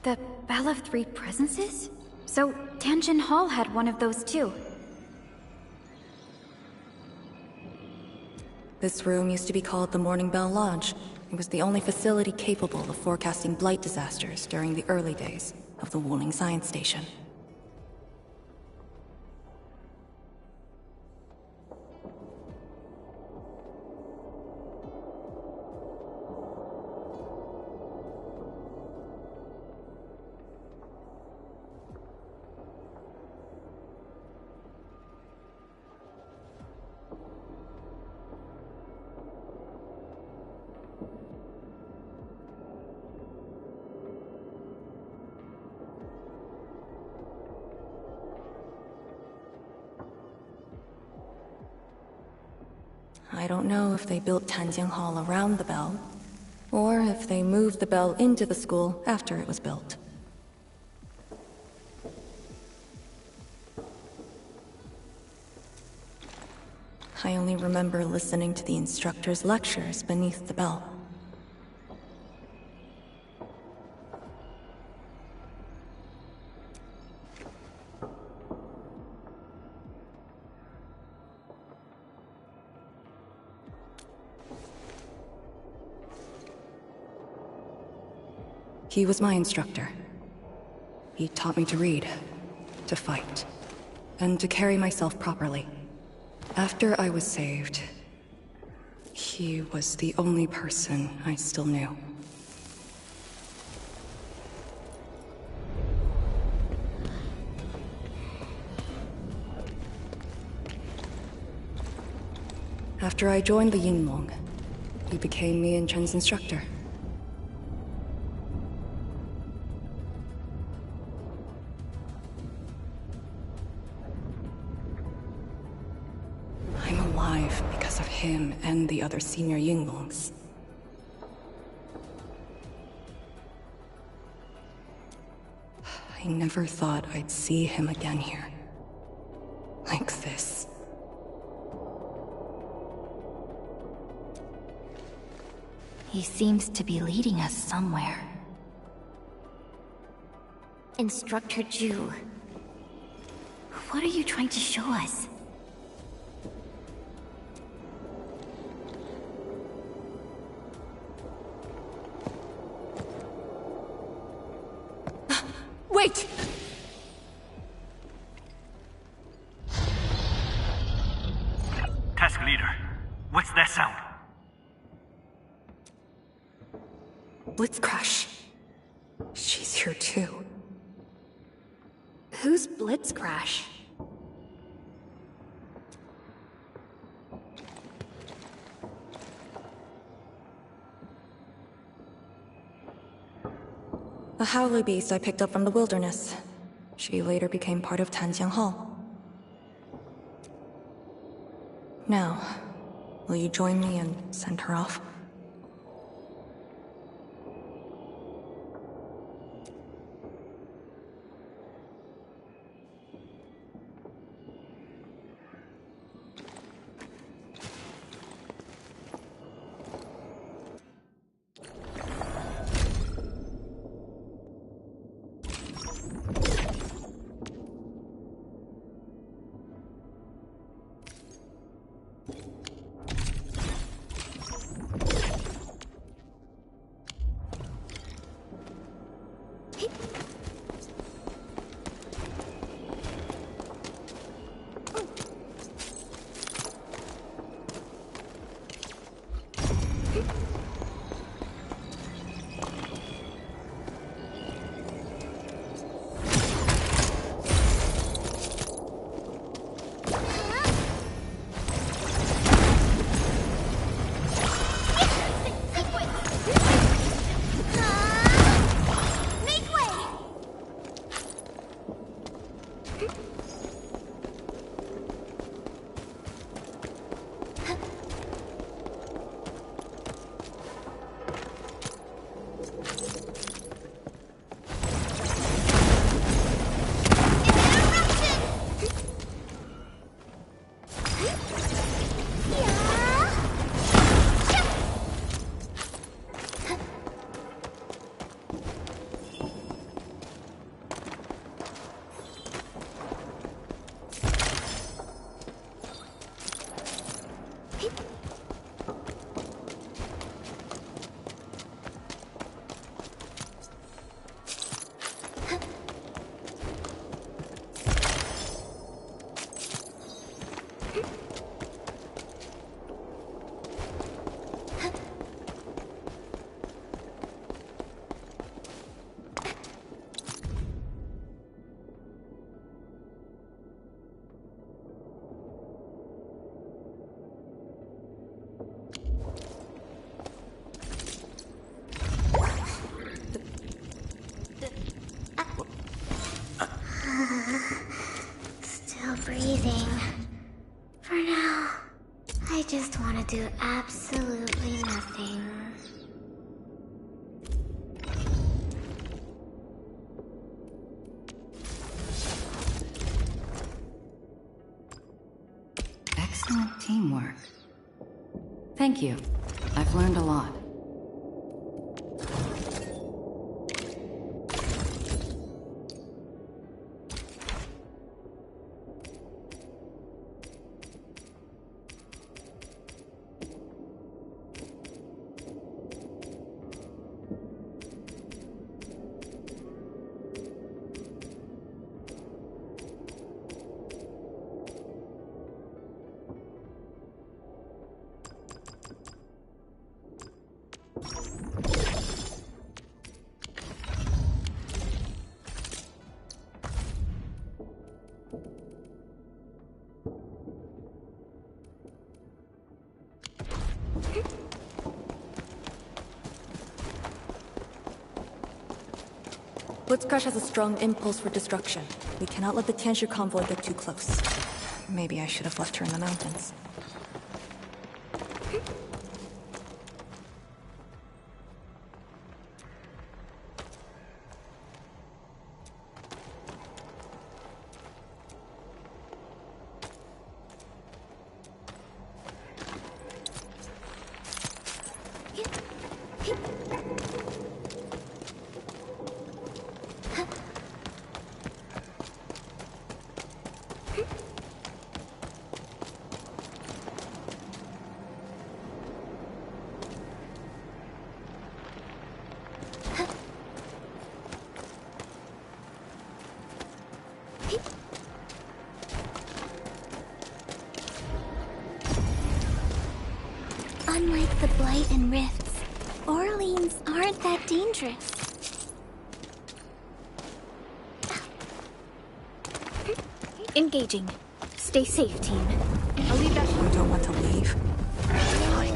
The Bell of Three Presences? So, Tanjin Hall had one of those too. This room used to be called the Morning Bell Lodge. It was the only facility capable of forecasting blight disasters during the early days of the Wuling Science Station. I don't know if they built Tanjiang Hall around the bell, or if they moved the bell into the school after it was built. I only remember listening to the instructor's lectures beneath the bell. He was my instructor. He taught me to read, to fight, and to carry myself properly. After I was saved, he was the only person I still knew. After I joined the Yinlong, he became me and Chen's instructor. Because of him and the other senior Yinglongs. I never thought I'd see him again here. Like this. He seems to be leading us somewhere. Instructor Ju, what are you trying to show us? Wait! Task leader, what's that sound? Blitz crash. She's here too. Who's Blitz Crash? A howler beast I picked up from the wilderness. She later became part of Tanjiang Hall. Now, will you join me and send her off? For now, I just want to do absolutely nothing. Excellent teamwork. Thank you. I've learned a lot. Blitzcrash has a strong impulse for destruction. We cannot let the Tianshu convoy get too close. Maybe I should have left her in the mountains. Unlike the Blight and Rifts, Orleans aren't that dangerous. Engaging. Stay safe, team. I'll leave that. You don't want to leave? Fine.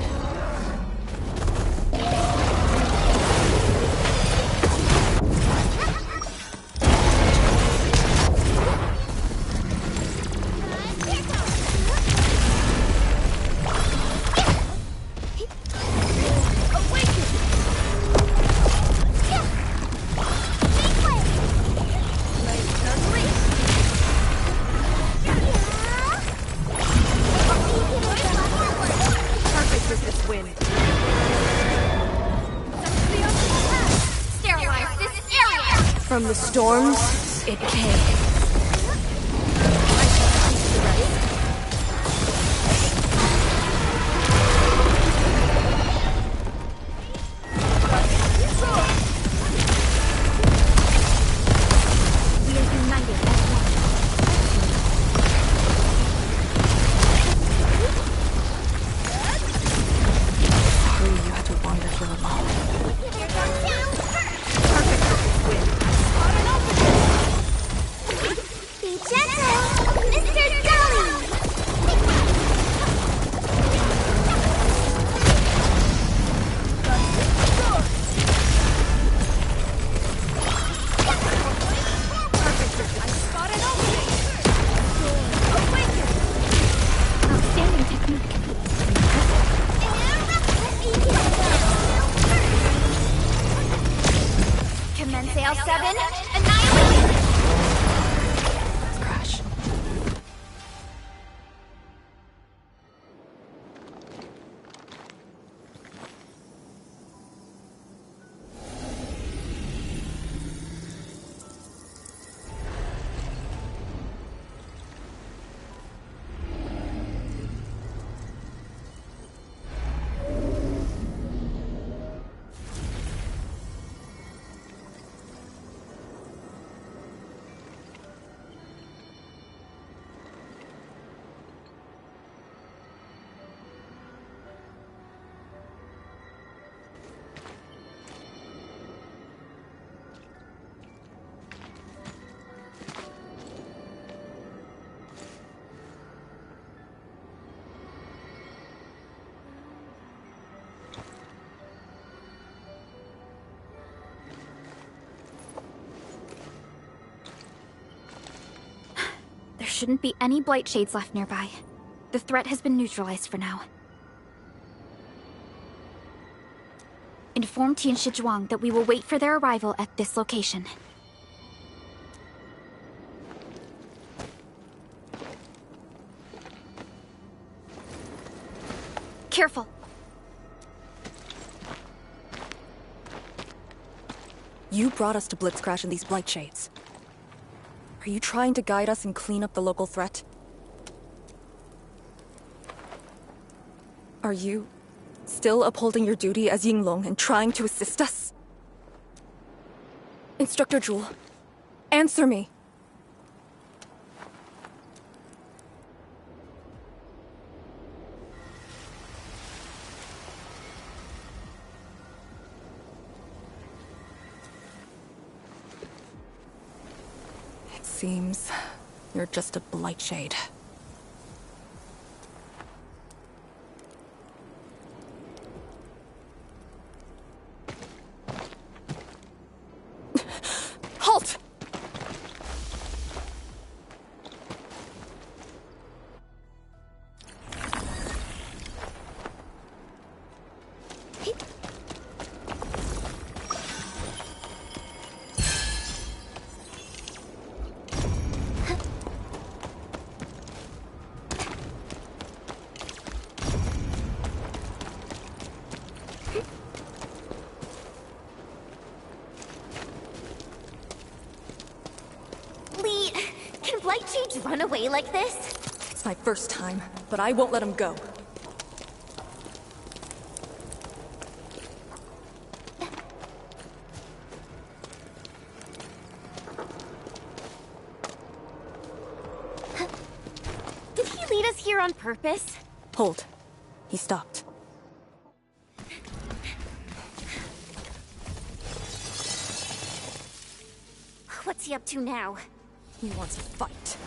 From the storms, it came. shouldn't be any blight shades left nearby. The threat has been neutralized for now. Inform Tian Shizhuang that we will wait for their arrival at this location. Careful. You brought us to Blitzcrash in these blight shades. Are you trying to guide us and clean up the local threat? Are you still upholding your duty as Yinglong and trying to assist us? Instructor Jewel, answer me. It seems you're just a blight shade. Halt! Run away like this? It's my first time, but I won't let him go. Did he lead us here on purpose? Hold. He stopped. What's he up to now? He wants to fight.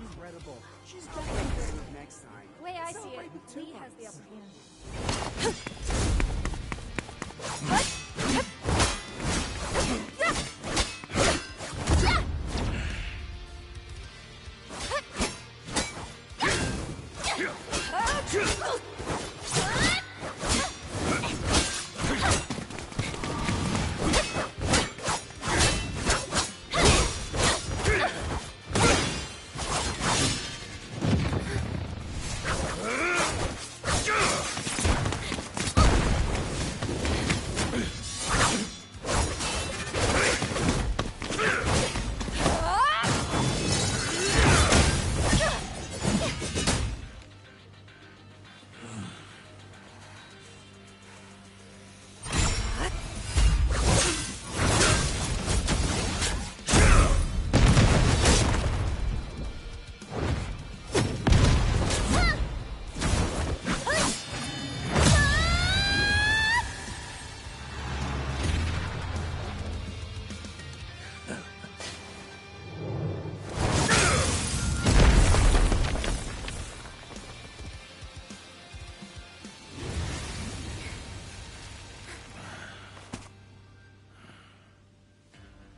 Incredible. She's definitely better next time. The way I see it, Lee has the upper hand.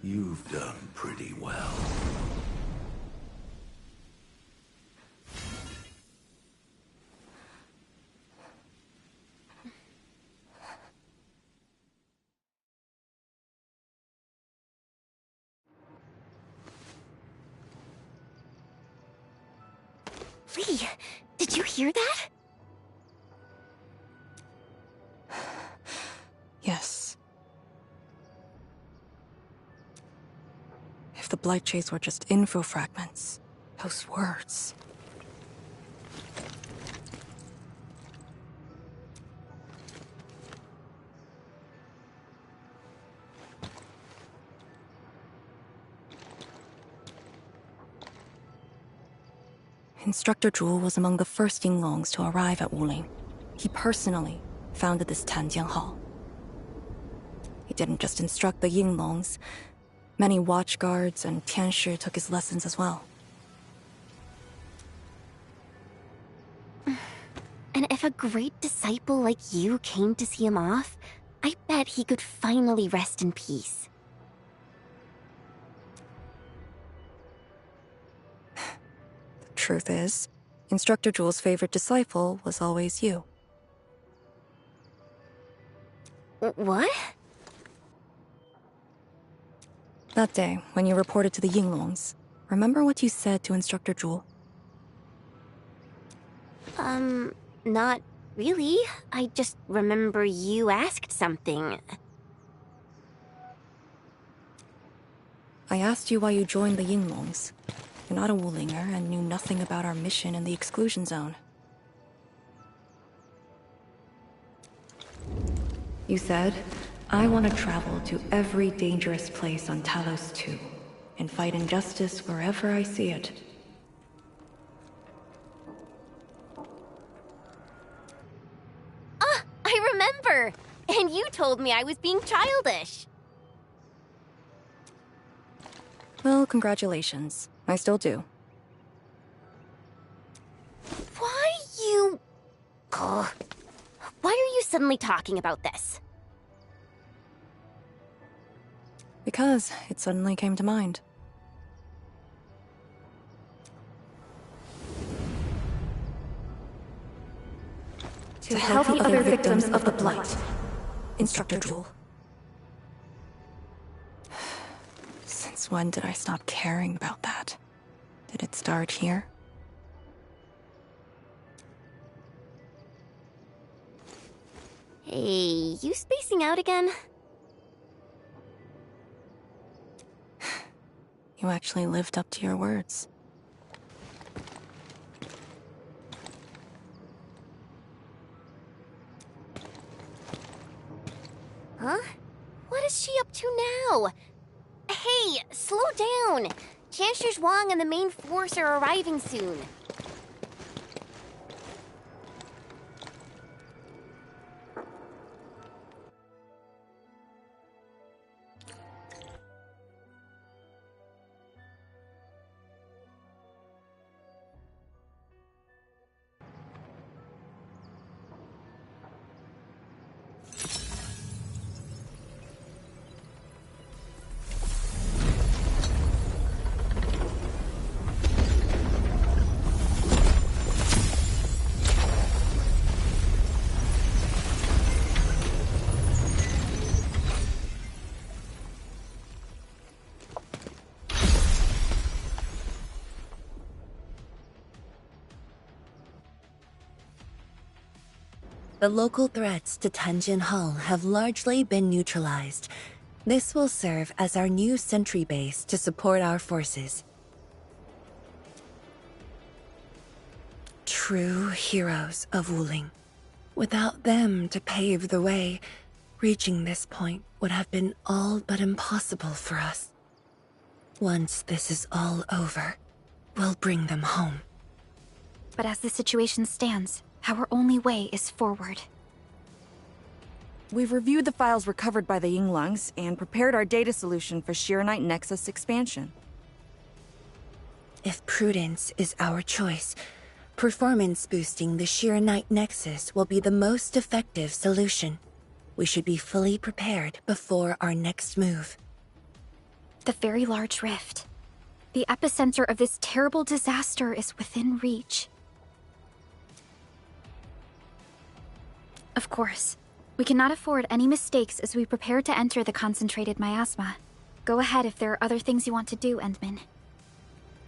You've done pretty well. Lee, did you hear that? Yes. If the blight shades were just info fragments, those words. Instructor Zhuo was among the first Yinglongs to arrive at Wuling. He personally founded this Tanjiang Hall. He didn't just instruct the Yinglongs. Many watch guards and Tianshi took his lessons as well. And if a great disciple like you came to see him off, I bet he could finally rest in peace. The truth is, Instructor Jewel's favorite disciple was always you. What? That day, when you reported to the Yinglongs, remember what you said to Instructor Jewel? Not really. I just remember you asked something. I asked you why you joined the Yinglongs. You're not a Wulinger and knew nothing about our mission in the exclusion zone. You said, I want to travel to every dangerous place on Talos 2 and fight injustice wherever I see it. I remember! And you told me I was being childish. Well, congratulations. I still do. Why you... Ugh. Why are you suddenly talking about this? Because it suddenly came to mind. To help the other victims of the Blight, Instructor Jewel. Since when did I stop caring about that? Did it start here? Hey, you spacing out again? You actually lived up to your words. Huh? What is she up to now? Hey, slow down! Chancellor Zhuang and the main force are arriving soon. The local threats to Tanjin Hull have largely been neutralized. This will serve as our new sentry base to support our forces. True heroes of Wuling. Without them to pave the way, reaching this point would have been all but impossible for us. Once this is all over, we'll bring them home. But as the situation stands, our only way is forward. We've reviewed the files recovered by the Yinglongs and prepared our data solution for Sheeranite Nexus expansion. If prudence is our choice, performance boosting the Sheeranite Nexus will be the most effective solution. We should be fully prepared before our next move. The very large rift. The epicenter of this terrible disaster is within reach. Of course, we cannot afford any mistakes as we prepare to enter the concentrated miasma. Go ahead if there are other things you want to do, Endman.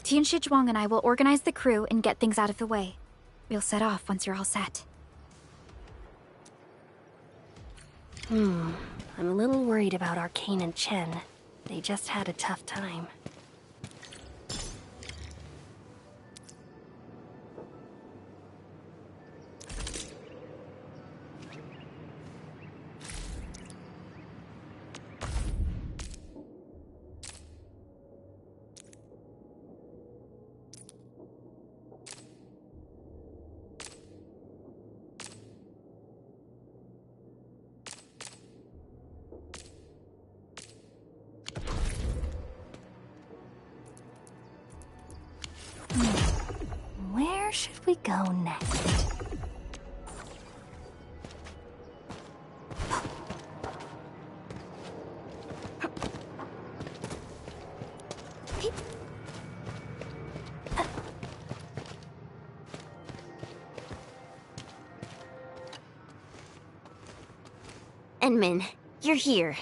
Tianshi Zhuang and I will organize the crew and get things out of the way. We'll set off once you're all set. I'm a little worried about Arcane and Chen. They just had a tough time. should we go next? Enmin, you're here.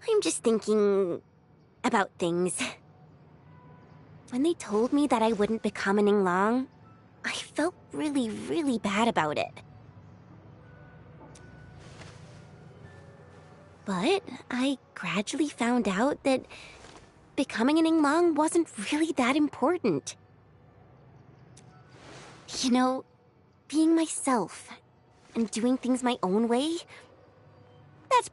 I'm just thinking about things. When they told me that I wouldn't become an Yinglang, I felt really, really bad about it. But I gradually found out that becoming an Yinglang wasn't really that important. You know, being myself and doing things my own way, that's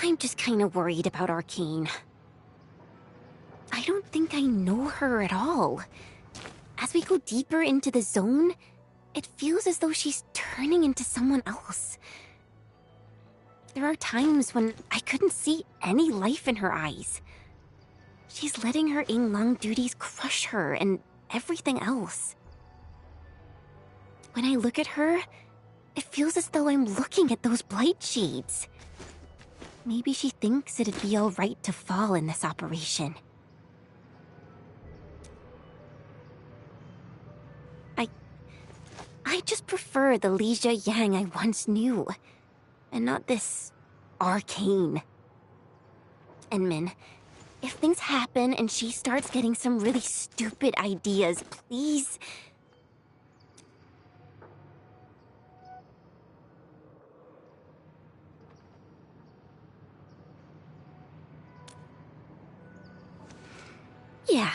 I'm just kind of worried about Arcane. I don't think I know her at all. As we go deeper into the zone, it feels as though she's turning into someone else. There are times when I couldn't see any life in her eyes. She's letting her Yinglang duties crush her and everything else. When I look at her, it feels as though I'm looking at those blight shades. Maybe she thinks it'd be alright to fall in this operation. I just prefer the Lizha Yang I once knew, and not this Arcane. Enmin, if things happen and she starts getting some really stupid ideas, please. Yeah.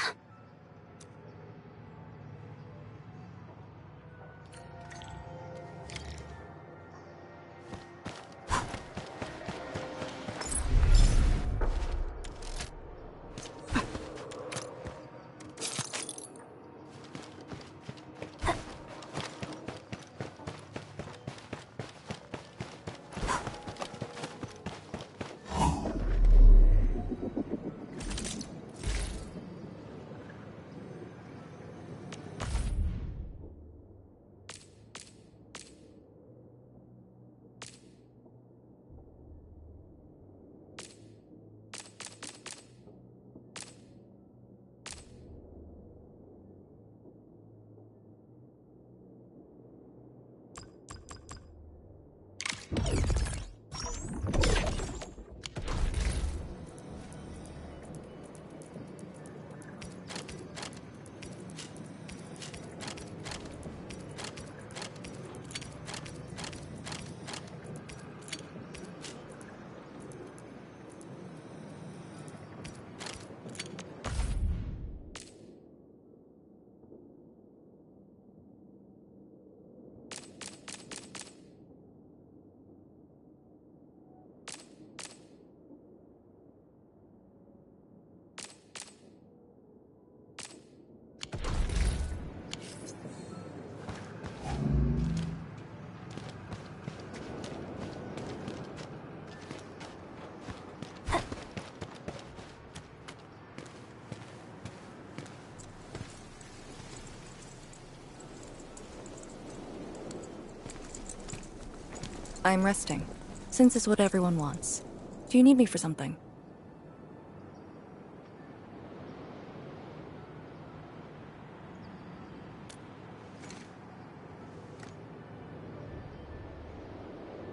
I'm resting, since it's what everyone wants. Do you need me for something?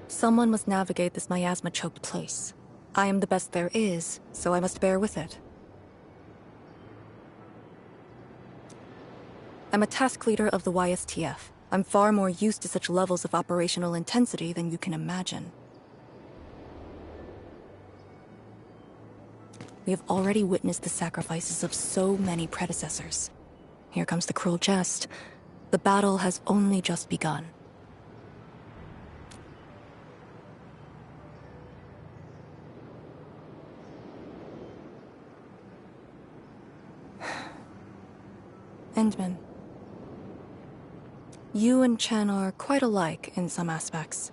Someone must navigate this miasma-choked place. I am the best there is, so I must bear with it. I'm a task leader of the YSTF. I'm far more used to such levels of operational intensity than you can imagine. We have already witnessed the sacrifices of so many predecessors. Here comes the cruel jest. The battle has only just begun. Endman, You and Chen are quite alike in some aspects.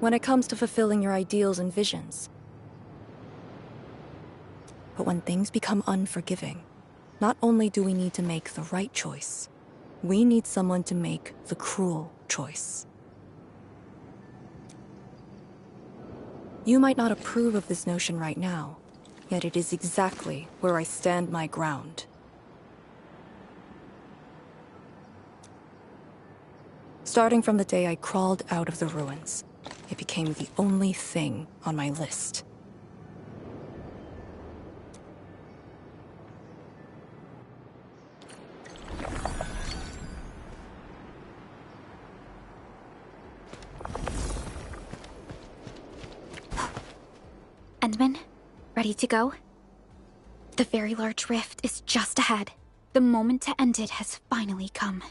When it comes to fulfilling your ideals and visions. But when things become unforgiving, not only do we need to make the right choice, we need someone to make the cruel choice. You might not approve of this notion right now, yet it is exactly where I stand my ground. Starting from the day I crawled out of the ruins, it became the only thing on my list. Endman, ready to go? The very large rift is just ahead. The moment to end it has finally come.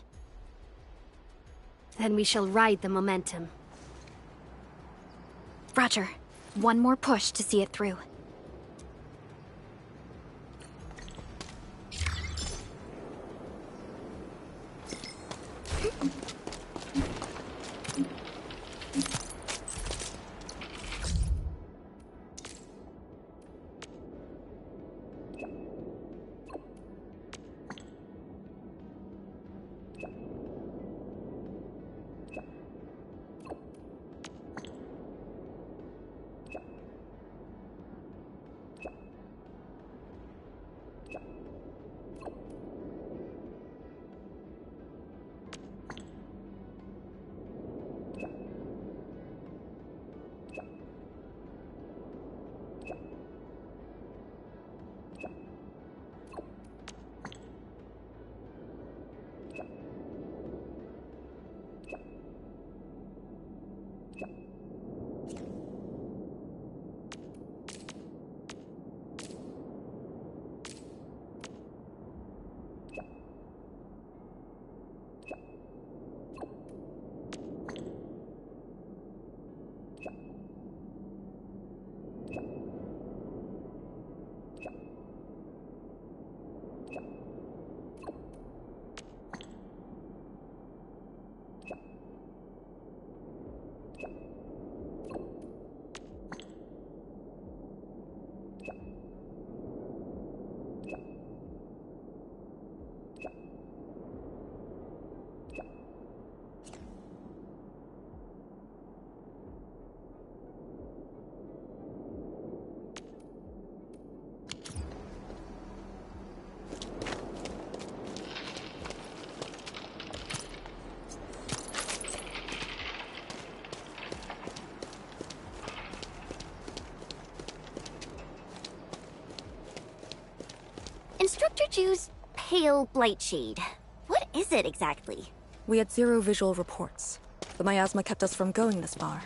Then we shall ride the momentum. Roger. One more push to see it through. Instructor Ju's pale blight shade. What is it exactly? We had zero visual reports. The miasma kept us from going this far.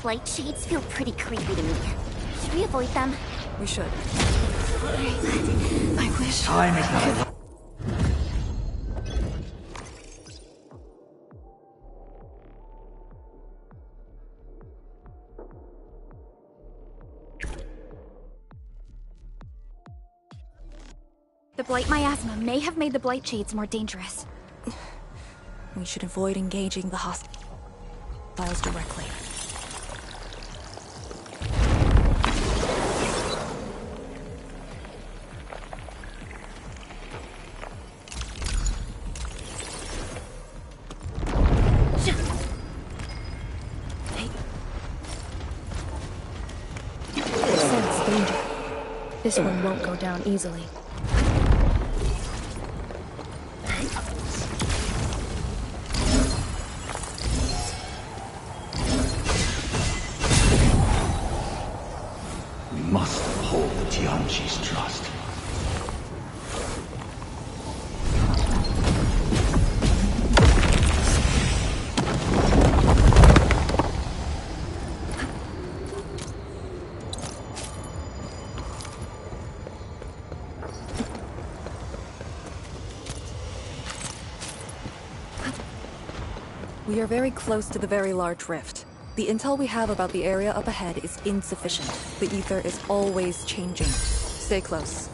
Blight shades feel pretty creepy to me. Should we avoid them? We should. I wish. Time is not. The blight miasma may have made the blight shades more dangerous. We should avoid engaging the hostiles directly. Sense danger. This one won't go down easily. Must uphold the Tianqi's trust. We are very close to the very large rift. The intel we have about the area up ahead is insufficient. The ether is always changing. Stay close.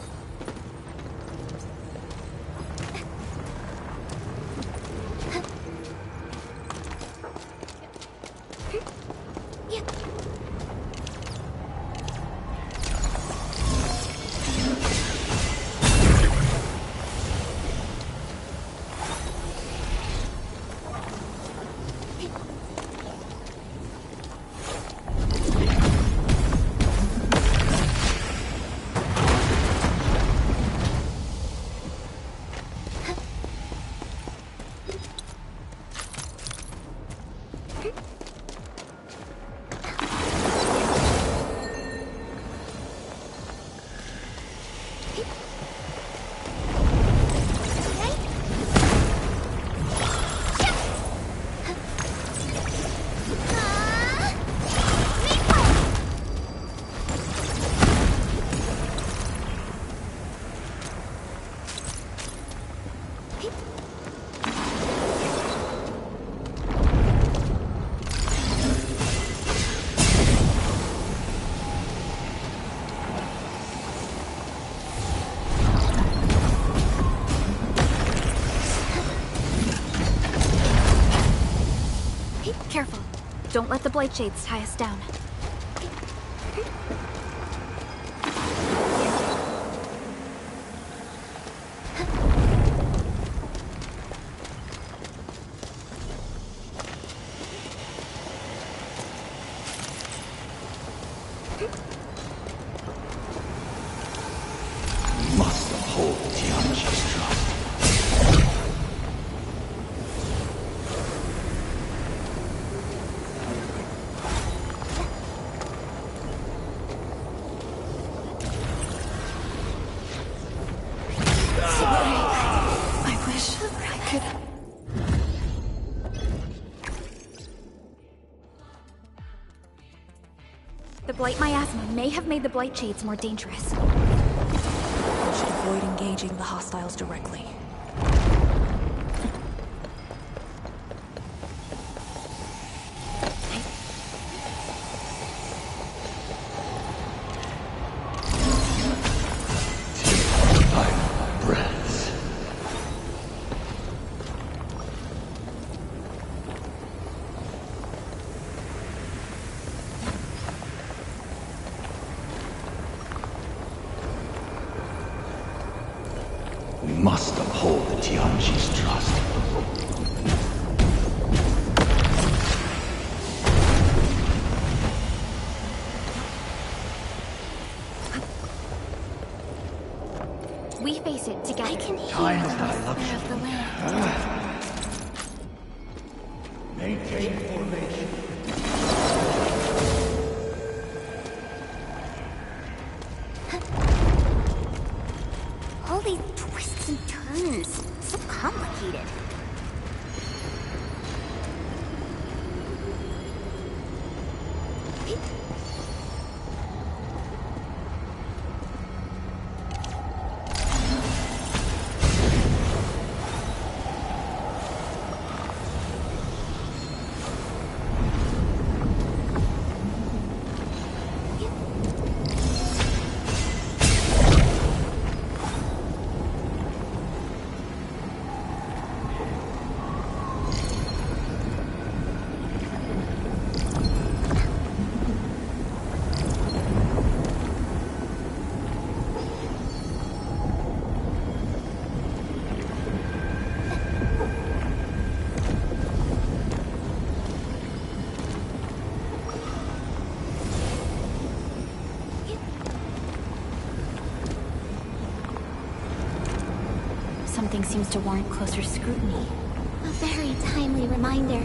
Careful. Don't let the blight shades tie us down. Must uphold the Tianqi's trust. The blight miasma may have made the blight shades more dangerous. We should avoid engaging the hostiles directly. We must uphold the Tianqi's trust. We face it together. I can hear Time is the not whisper of the land. Maintain formation. All these twists and turns. So complicated. something seems to warrant closer scrutiny. A very timely reminder.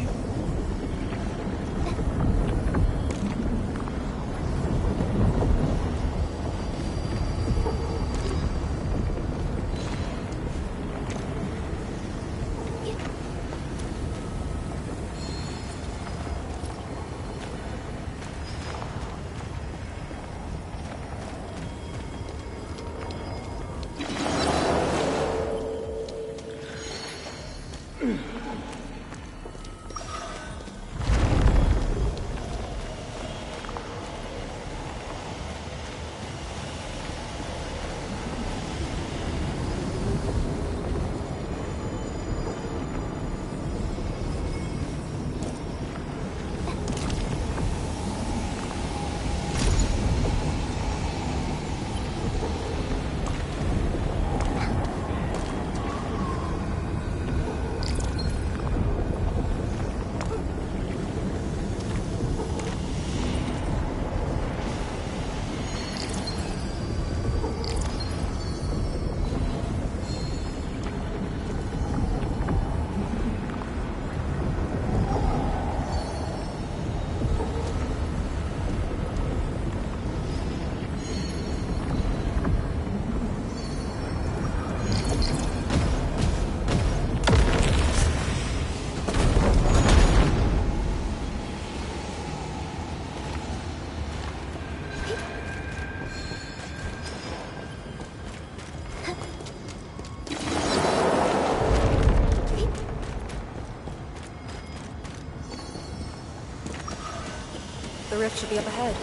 The rift should be up ahead.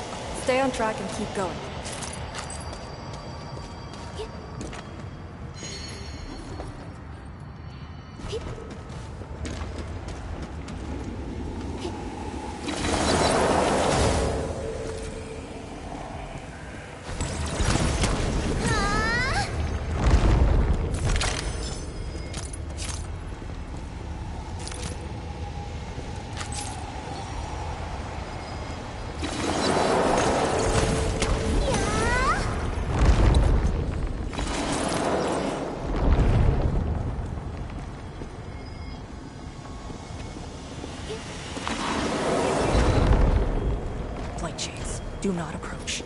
Stay on track and keep going. Do not approach.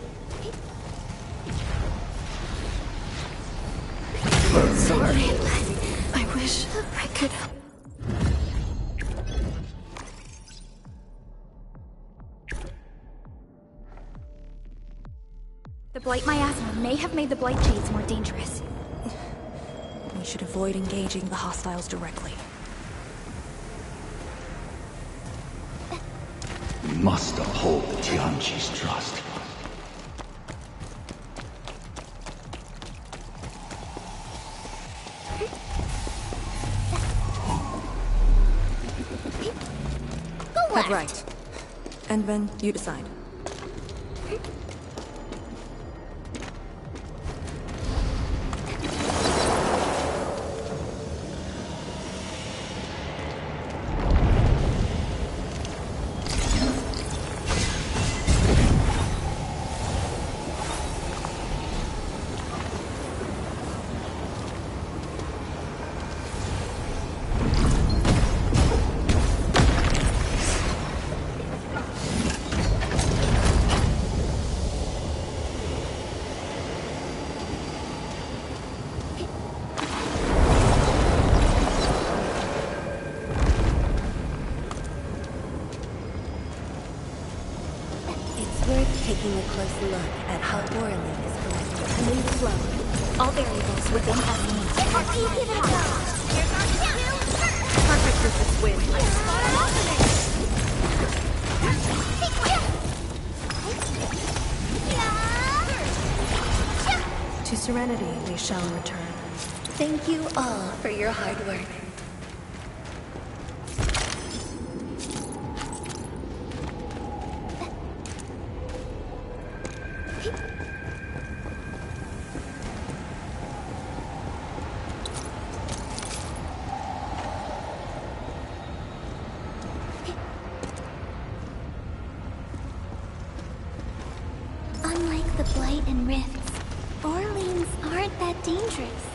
Sorry. I wish I could. The Blight miasma may have made the Blight Shades more dangerous. We should avoid engaging the hostiles directly. We must uphold the Tianqi's trust. Head right. Endman, you decide. Taking a close look at how Orlin is collected. Move slow. All variables within estimates. Perfect for this win. To Serenity we shall return. Thank you all for your hard work. Unlike the Blight and Rifts, Orleans aren't that dangerous.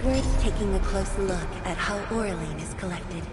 Worth taking a close look at how Orlean is collected.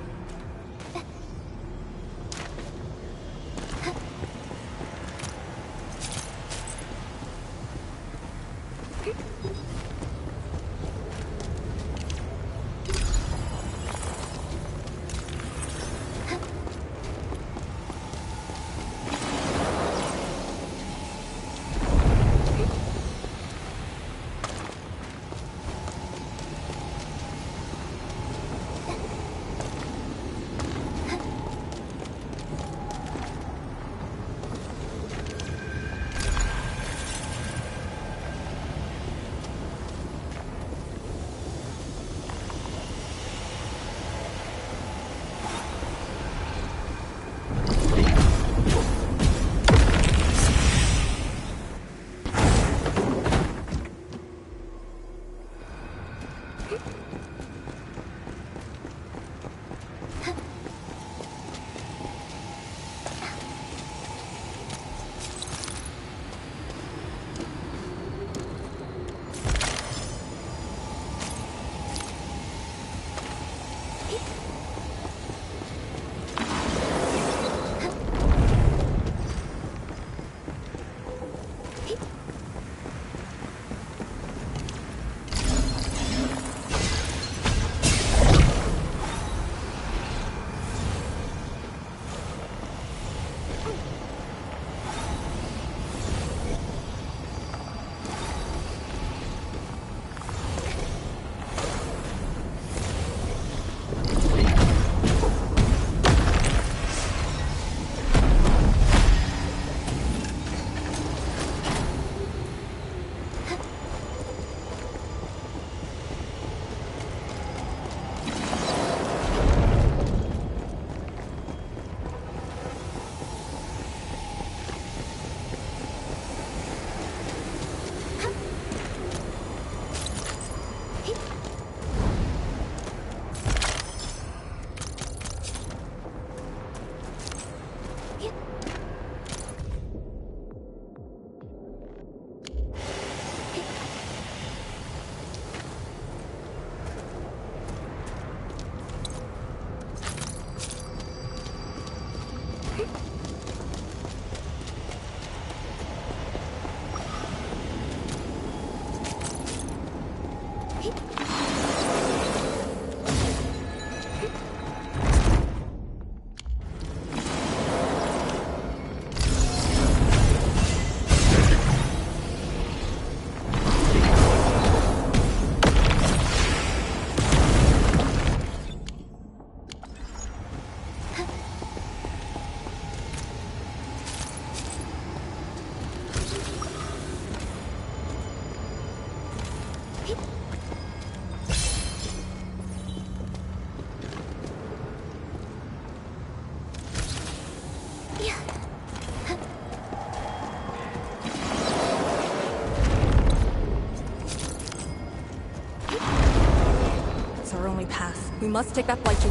We must take that flight to...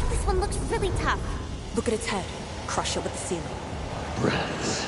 This one looks really tough. Look at its head. Crush it with the ceiling. Rats.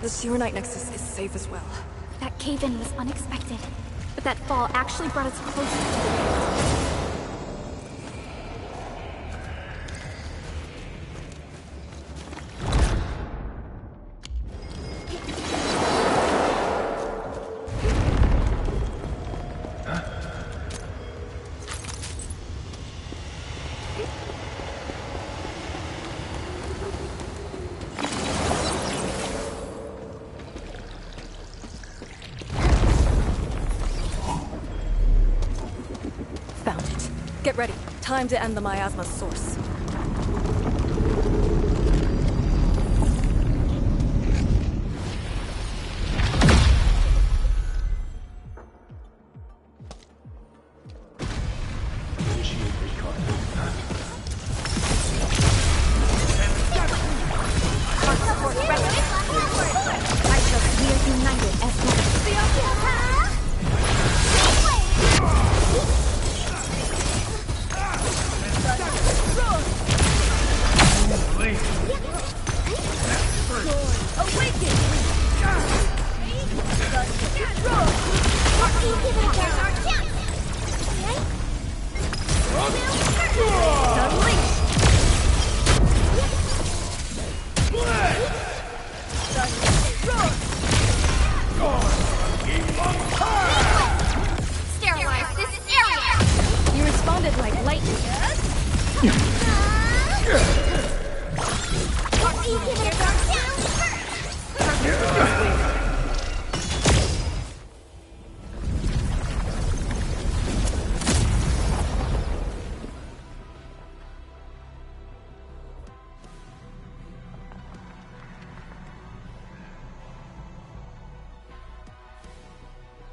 The Serenite Nexus is safe as well. That cave-in was unexpected, but that fall actually brought us closer to the Get ready. Time to end the miasma's source.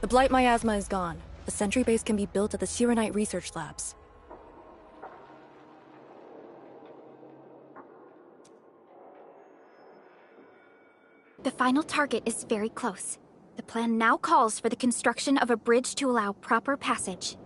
The Blight miasma is gone. The sentry base can be built at the Serenite Research Labs. The final target is very close. The plan now calls for the construction of a bridge to allow proper passage.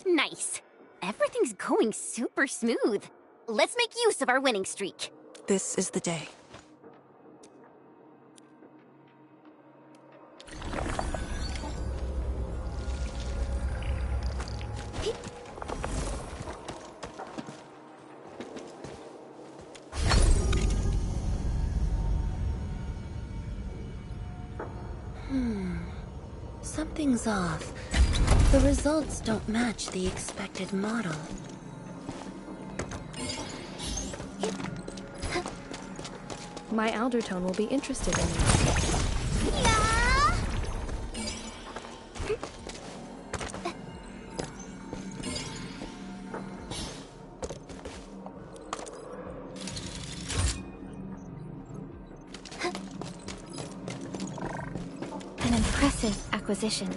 Nice. Everything's going super smooth. Let's make use of our winning streak. This is the day. Something's off. The results don't match the expected model. My Aldertone will be interested in you. An impressive acquisition.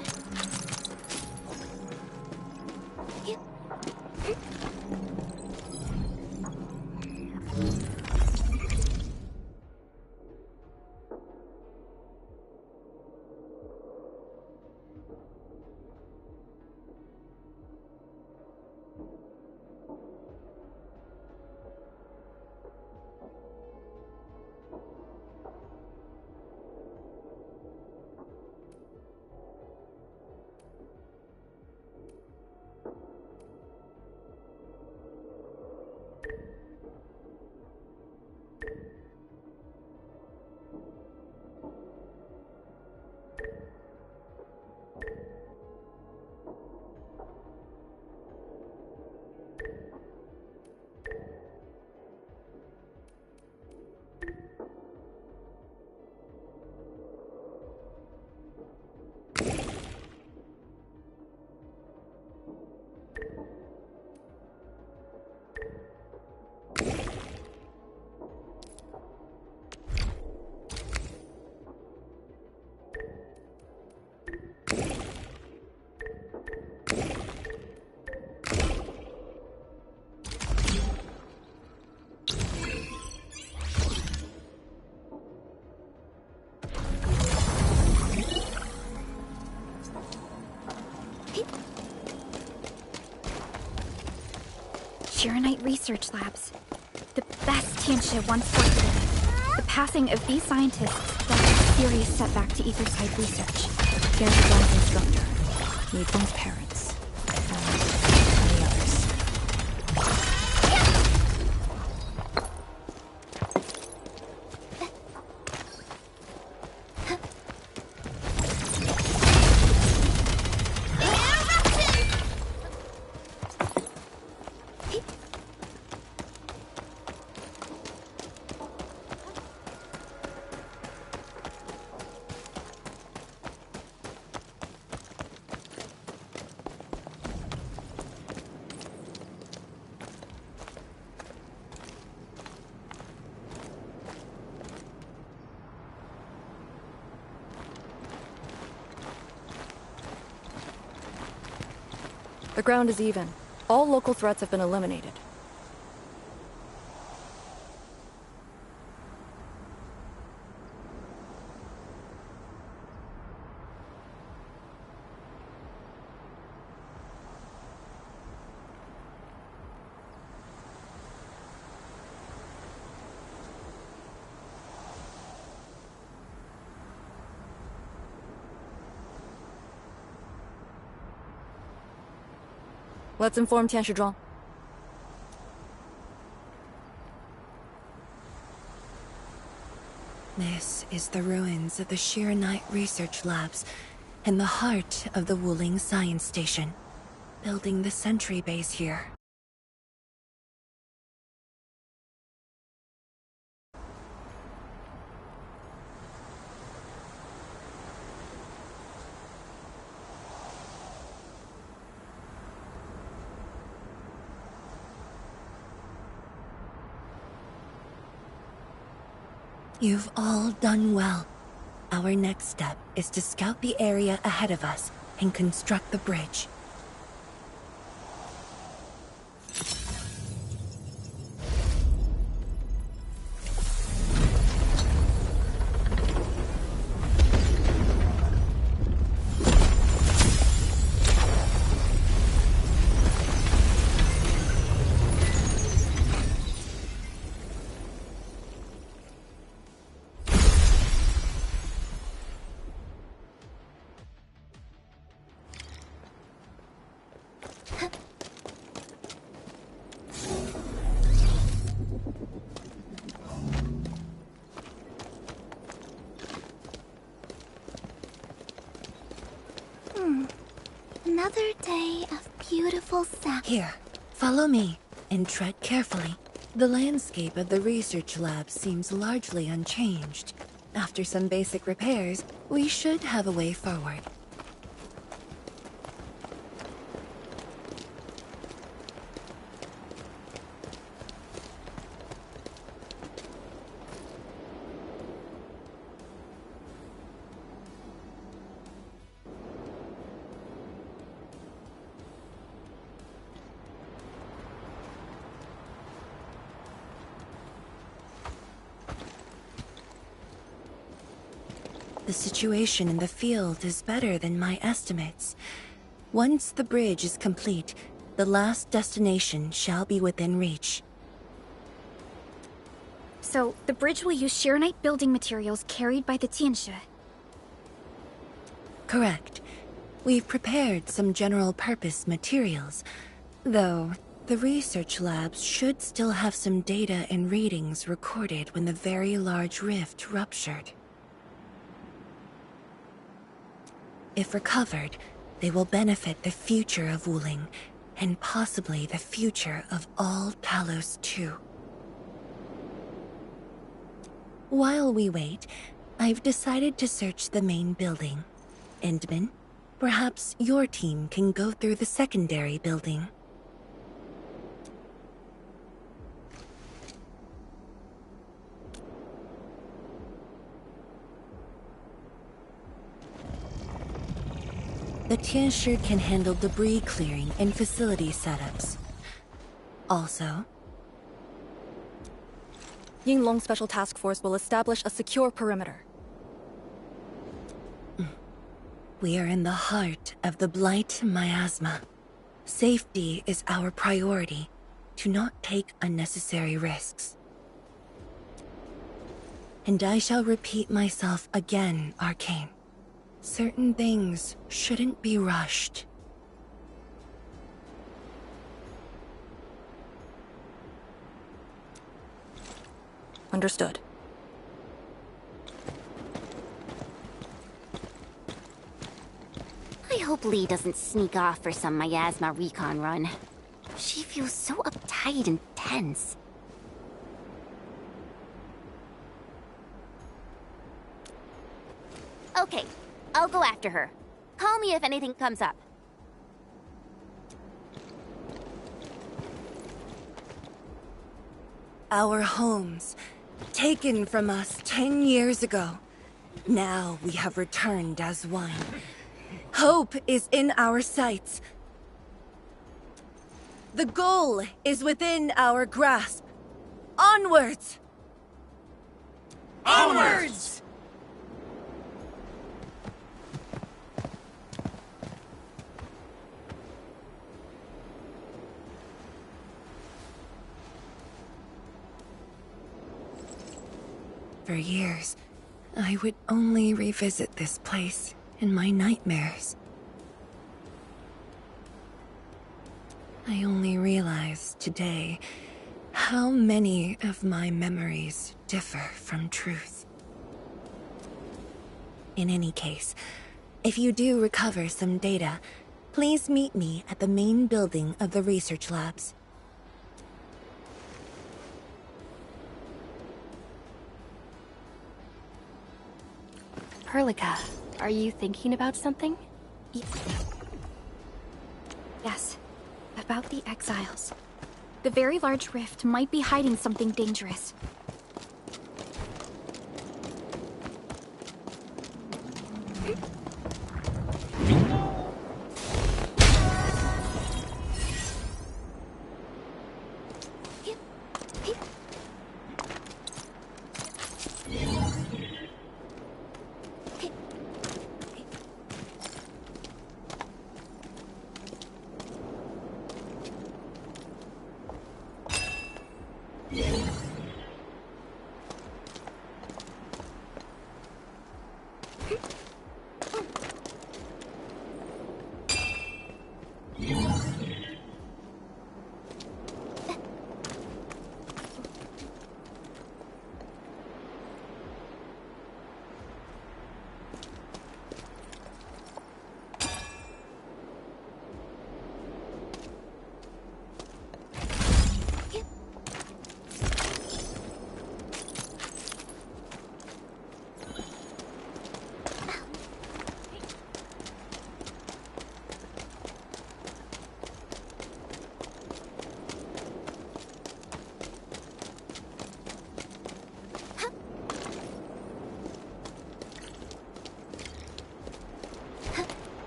Shiranite Research Labs. The best Tianxia once worked with. The passing of these scientists left a serious setback to Etherside research. Tianxi's instructor. Yifeng's parents. And the others. The ground is even. All local threats have been eliminated. Let's inform Tianshi. This is the ruins of the Shiranite Research Labs, in the heart of the Wuling Science Station, building the sentry base here. You've all done well. Our next step is to scout the area ahead of us and construct the bridge. Another day of beautiful sound. Here, follow me, and tread carefully. The landscape of the research lab seems largely unchanged. After some basic repairs, we should have a way forward. The situation in the field is better than my estimates. Once the bridge is complete, the last destination shall be within reach. So, the bridge will use Shiranite building materials carried by the Tianxia. Correct. We've prepared some general-purpose materials, though the research labs should still have some data and readings recorded when the very large rift ruptured. If recovered, they will benefit the future of Wuling, and possibly the future of all Talos too. While we wait, I've decided to search the main building. Endman, perhaps your team can go through the secondary building. The Tianshi can handle debris clearing and facility setups. Also, Yinglong Special Task Force will establish a secure perimeter. we are in the heart of the Blight miasma. Safety is our priority. to not take unnecessary risks. And I shall repeat myself again, Arcane. Certain things shouldn't be rushed. Understood. I hope Lee doesn't sneak off for some miasma recon run. She feels so uptight and tense. Okay, I'll go after her. Call me if anything comes up. Our homes, taken from us 10 years ago. Now we have returned as one. Hope is in our sights. The goal is within our grasp. Onwards! Onwards! For years, I would only revisit this place in my nightmares. I only realized today how many of my memories differ from truth. In any case, if you do recover some data, please meet me at the main building of the research labs. Perlica, are you thinking about something? Yes, about the exiles. The very large rift might be hiding something dangerous.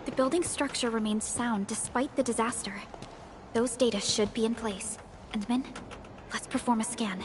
The building structure remains sound despite the disaster. Those data should be in place. Endman, let's perform a scan.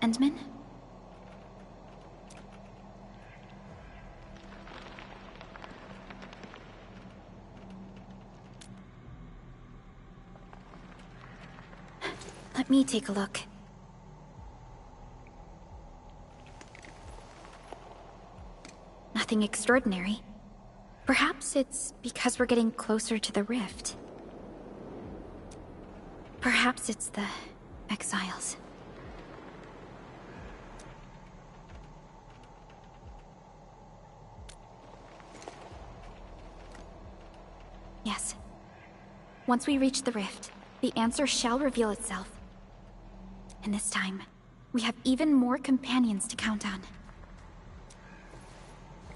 Endman? Let me take a look. Nothing extraordinary. Perhaps it's because we're getting closer to the rift. Perhaps it's the exiles. Yes. Once we reach the rift, the answer shall reveal itself. And this time, we have even more companions to count on.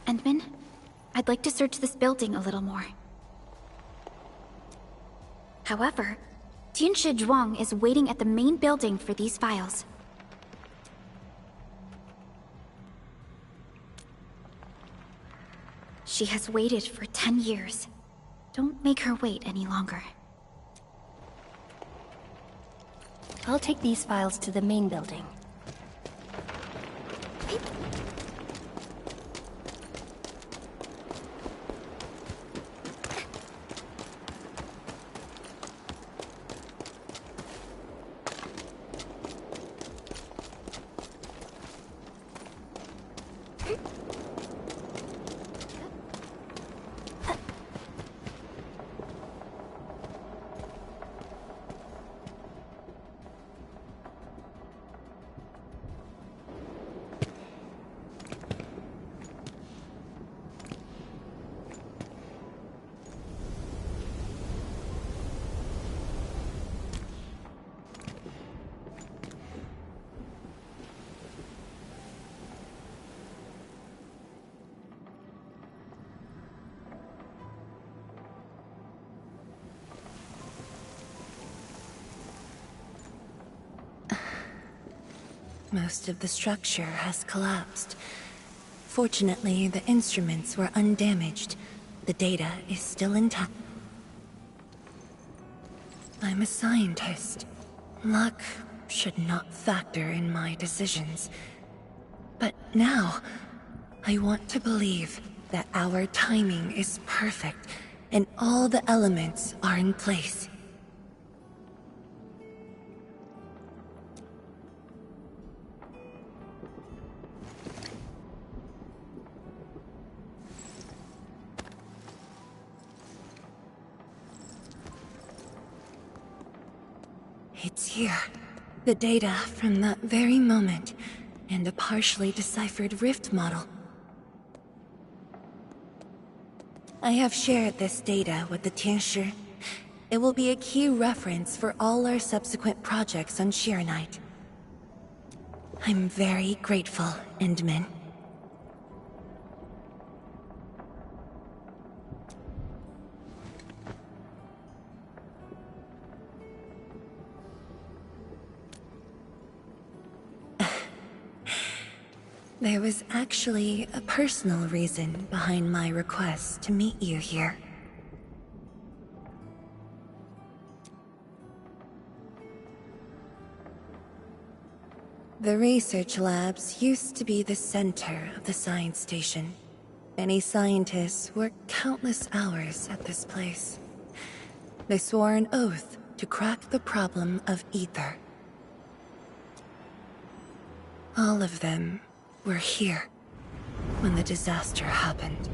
Endman, I'd like to search this building a little more. However, Tianshi Zhuang is waiting at the main building for these files. She has waited for 10 years. Don't make her wait any longer. I'll take these files to the main building. Most of the structure has collapsed. Fortunately, the instruments were undamaged. The data is still intact. I'm a scientist. Luck should not factor in my decisions. But now, I want to believe that our timing is perfect and all the elements are in place. It's here. The data from that very moment, and a partially deciphered rift model. I have shared this data with the Tianshi. It will be a key reference for all our subsequent projects on Shirenite. I'm very grateful, Endman. There was actually a personal reason behind my request to meet you here. The research labs used to be the center of the science station. Many scientists worked countless hours at this place. They swore an oath to crack the problem of ether. All of them were here when the disaster happened.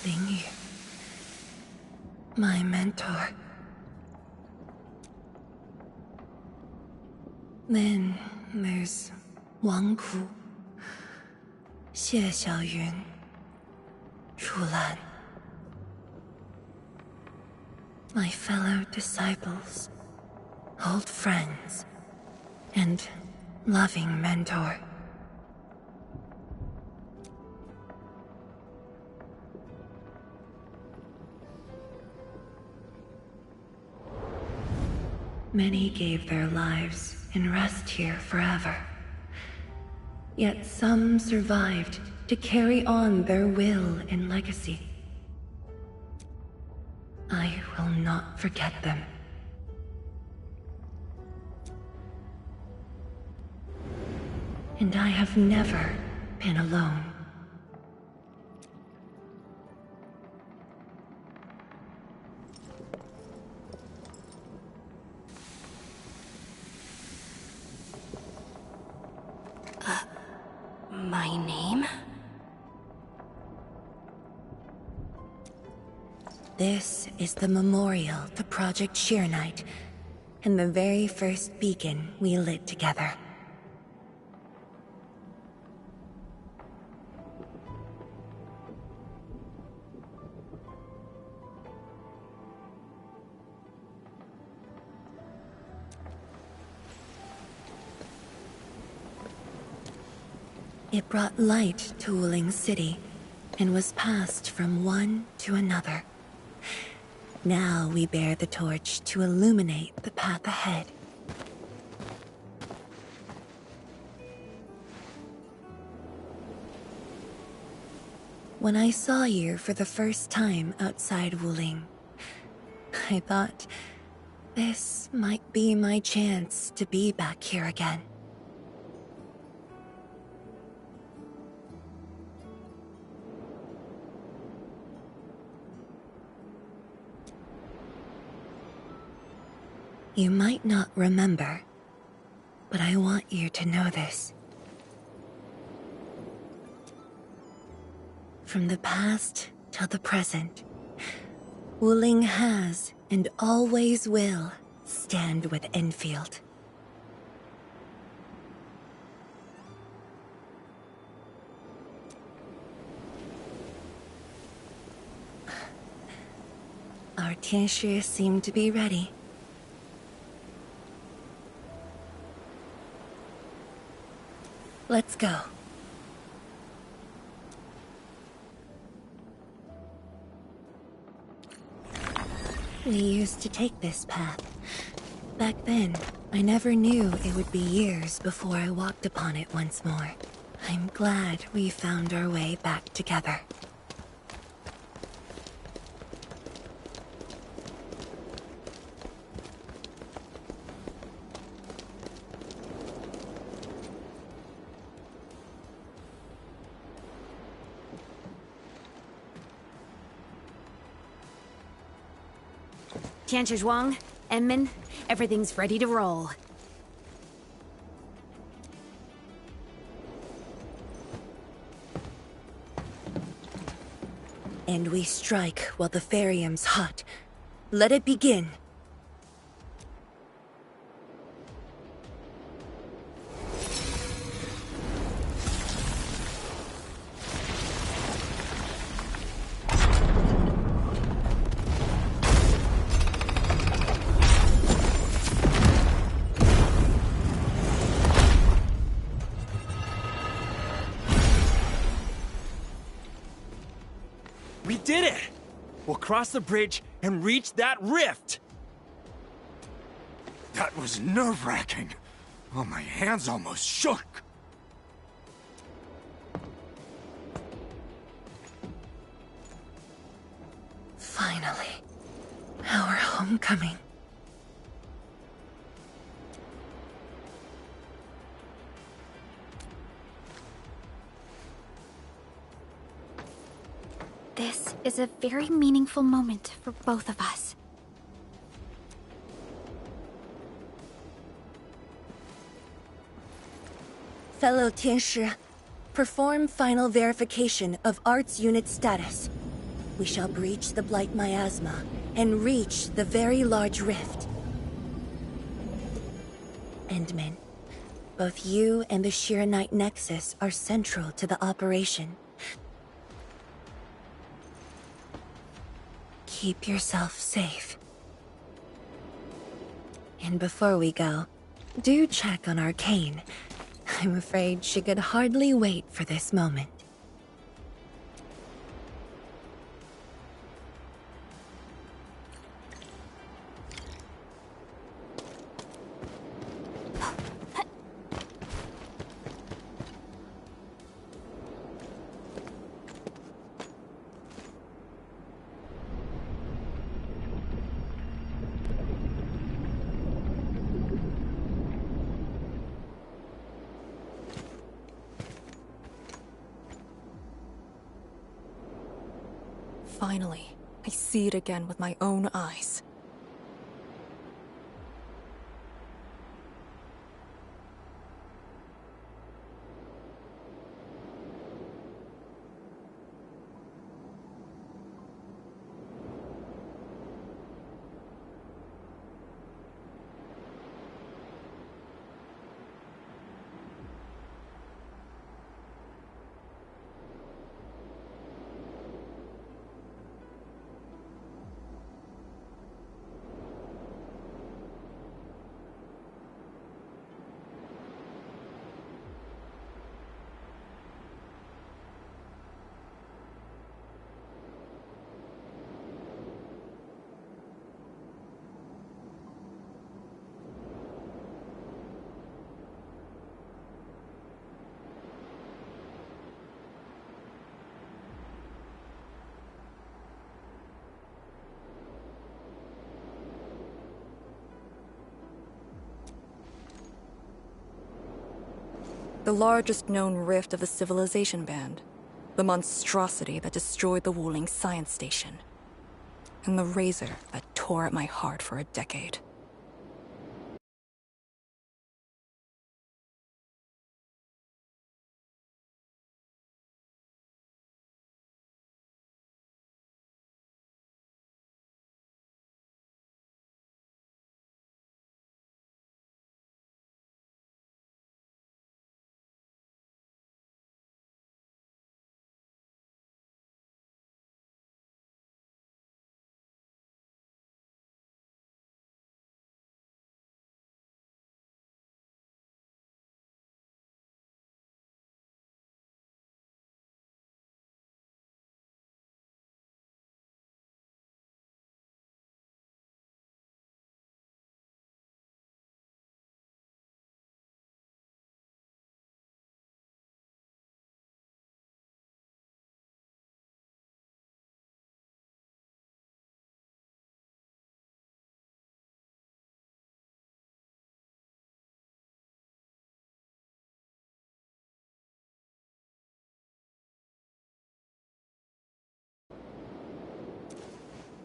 LING, my mentor. Then there's Wang Ku, Xie Xiaoyun, Ru Lan. My fellow disciples, old friends, and loving mentor. Many gave their lives and rest here forever. Yet some survived to carry on their will and legacy. I will not forget them. And I have never been alone. My name? This is the memorial to Project Sheer-Night, and the very first beacon we lit together. It brought light to Wuling City, and was passed from one to another. Now we bear the torch to illuminate the path ahead. When I saw you for the first time outside Wuling, I thought this might be my chance to be back here again. You might not remember, but I want you to know this. From the past till the present, Wuling has and always will stand with Endfield. Our Tianshi seem to be ready. Let's go. We used to take this path. Back then, I never knew it would be years before I walked upon it once more. I'm glad we found our way back together. Tianshi, Enman, everything's ready to roll. And we strike while the Ferium's hot. Let it begin. We did it! We'll cross the bridge and reach that rift! That was nerve-wracking. Oh, my hands almost shook. Finally, our homecoming. This is a very meaningful moment for both of us. Fellow Tianshi, perform final verification of Arts Unit status. We shall breach the Blight Miasma and reach the very large rift. Endman, both you and the Sheer-Night Nexus are central to the operation. Keep yourself safe. And before we go, do check on Arcane. I'm afraid she could hardly wait for this moment. Finally, I see it again with my own eyes. The largest known rift of the Civilization Band. The monstrosity that destroyed the Wuling science station. And the RAZER that tore at my heart for a decade.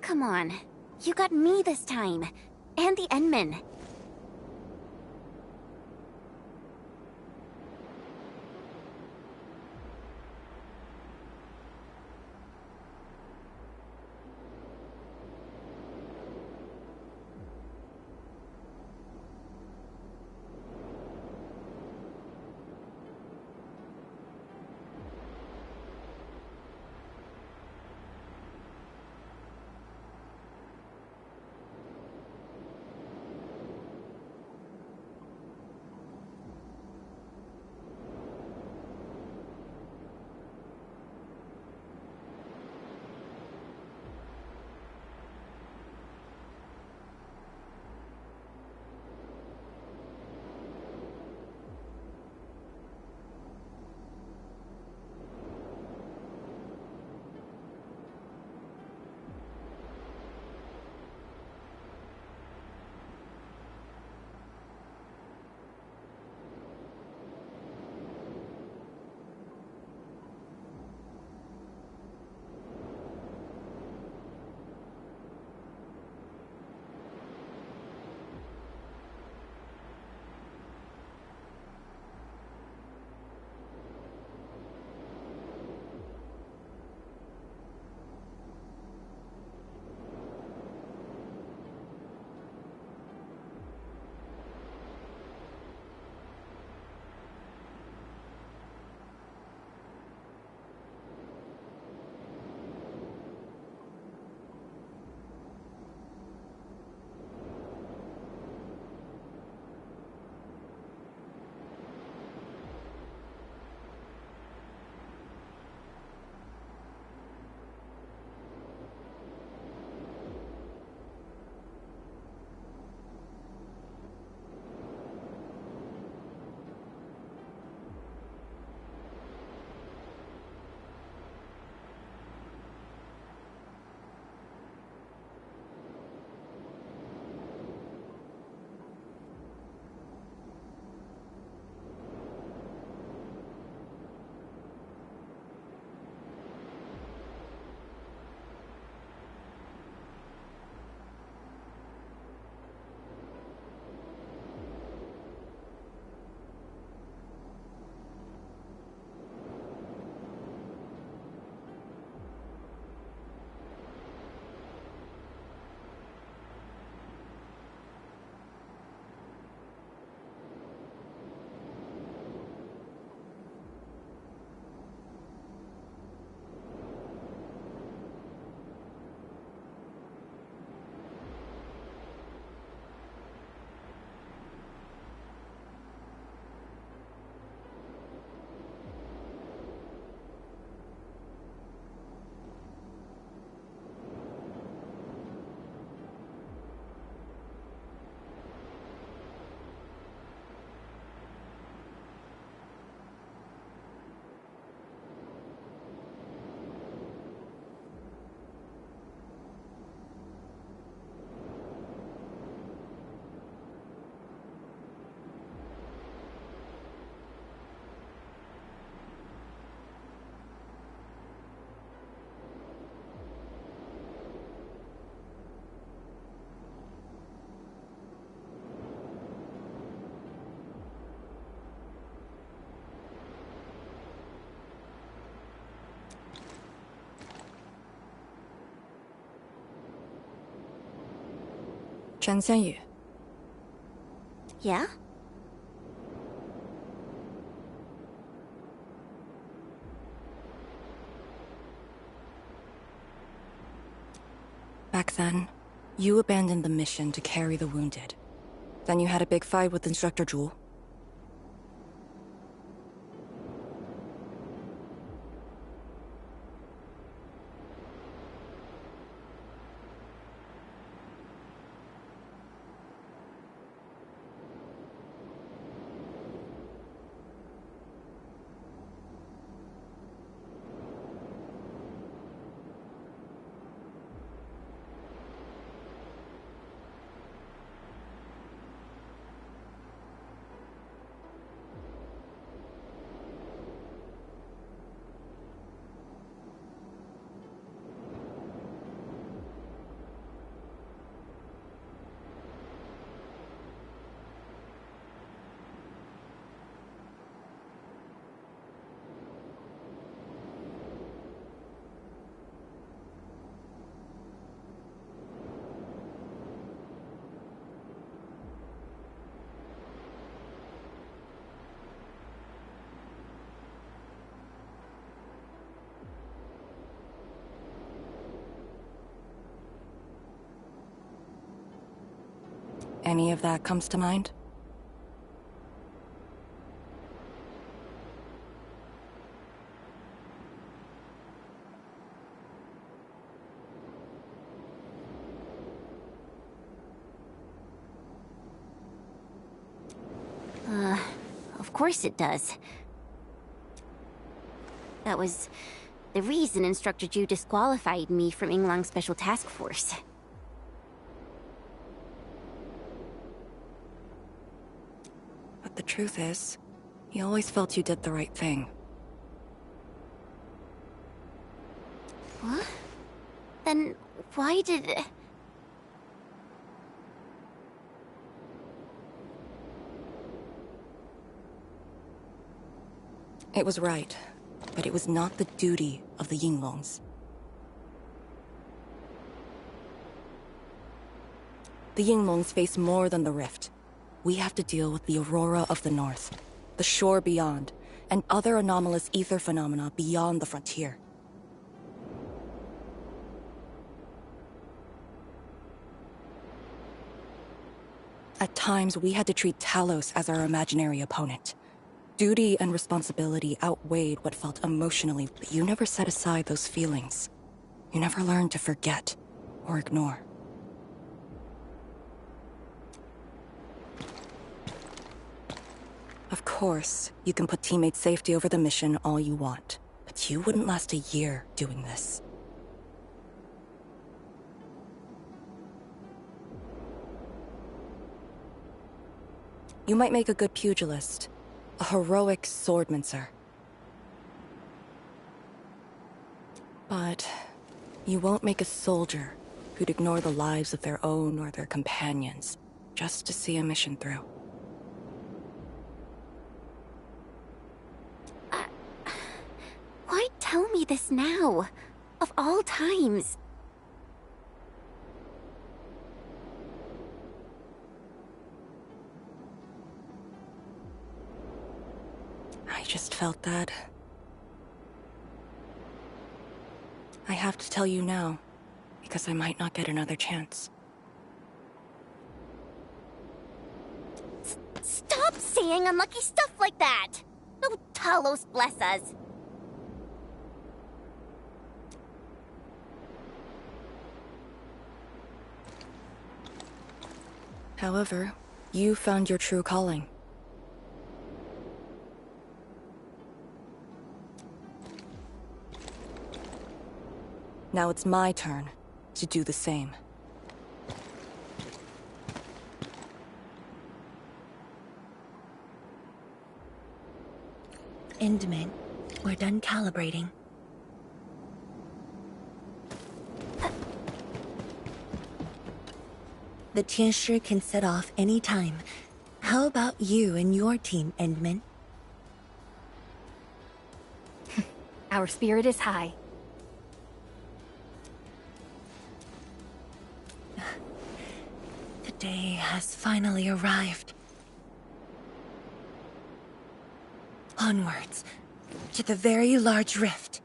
Come on. You got me this time. And the Endman. Chen Xianyu. Yeah? Back then, you abandoned the mission to carry the wounded. Then you had a big fight with Instructor Zhu. Any of that comes to mind? Of course it does. That was the reason Instructor Zhu disqualified me from Yinglang's Special Task Force. But the truth is, he always felt you did the right thing. What? Then why did... It was right, but it was not the duty of the Yinglongs. The Yinglongs face more than the rift. We have to deal with the Aurora of the North, the shore beyond, and other anomalous ether phenomena beyond the frontier. At times, we had to treat Talos as our imaginary opponent. Duty and responsibility outweighed what felt emotionally, but you never set aside those feelings. You never learned to forget or ignore. Of course, you can put teammate safety over the mission all you want, but you wouldn't last a year doing this. You might make a good pugilist, a heroic swordmancer. But you won't make a soldier who'd ignore the lives of their own or their companions just to see a mission through. Why tell me this now? Of all times. I just felt that. I have to tell you now, because I might not get another chance. Stop saying unlucky stuff like that! No Talos bless us! However, you found your true calling. Now it's my turn to do the same. Endman, we're done calibrating. The Tianshi can set off any time. How about you and your team, Endman? Our spirit is high. The day has finally arrived. Onwards, to the very large rift.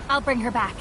I'll bring her back.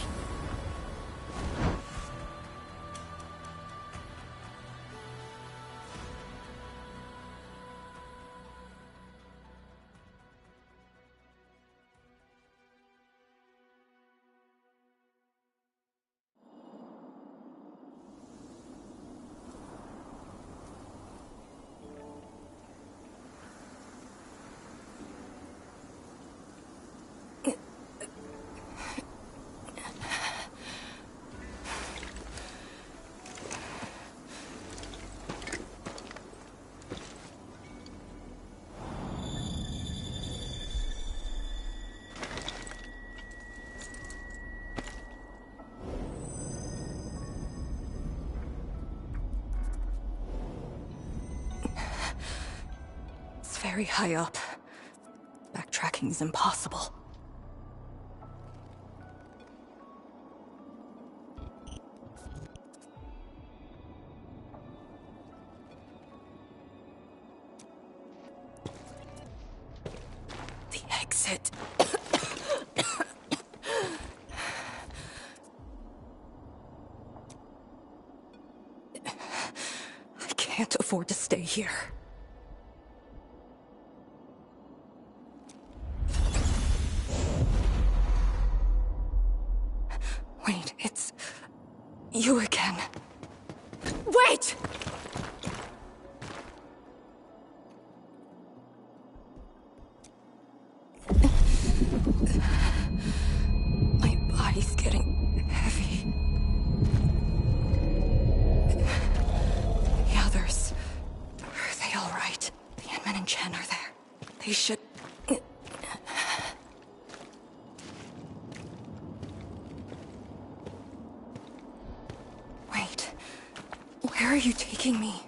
Very high up. Backtracking is impossible. The exit. I can't afford to stay here. Wait, it's you again. Wait! My body's getting heavy. The others, are they all right? The Inman and Chen are there. They should... Where are you taking me?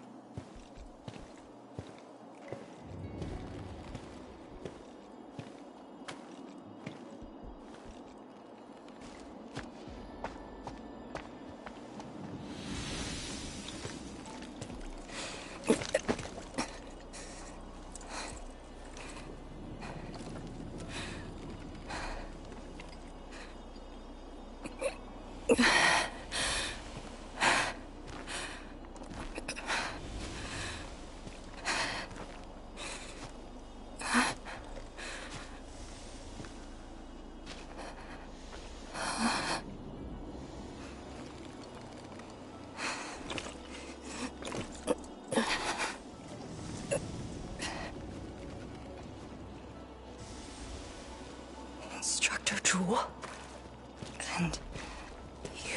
And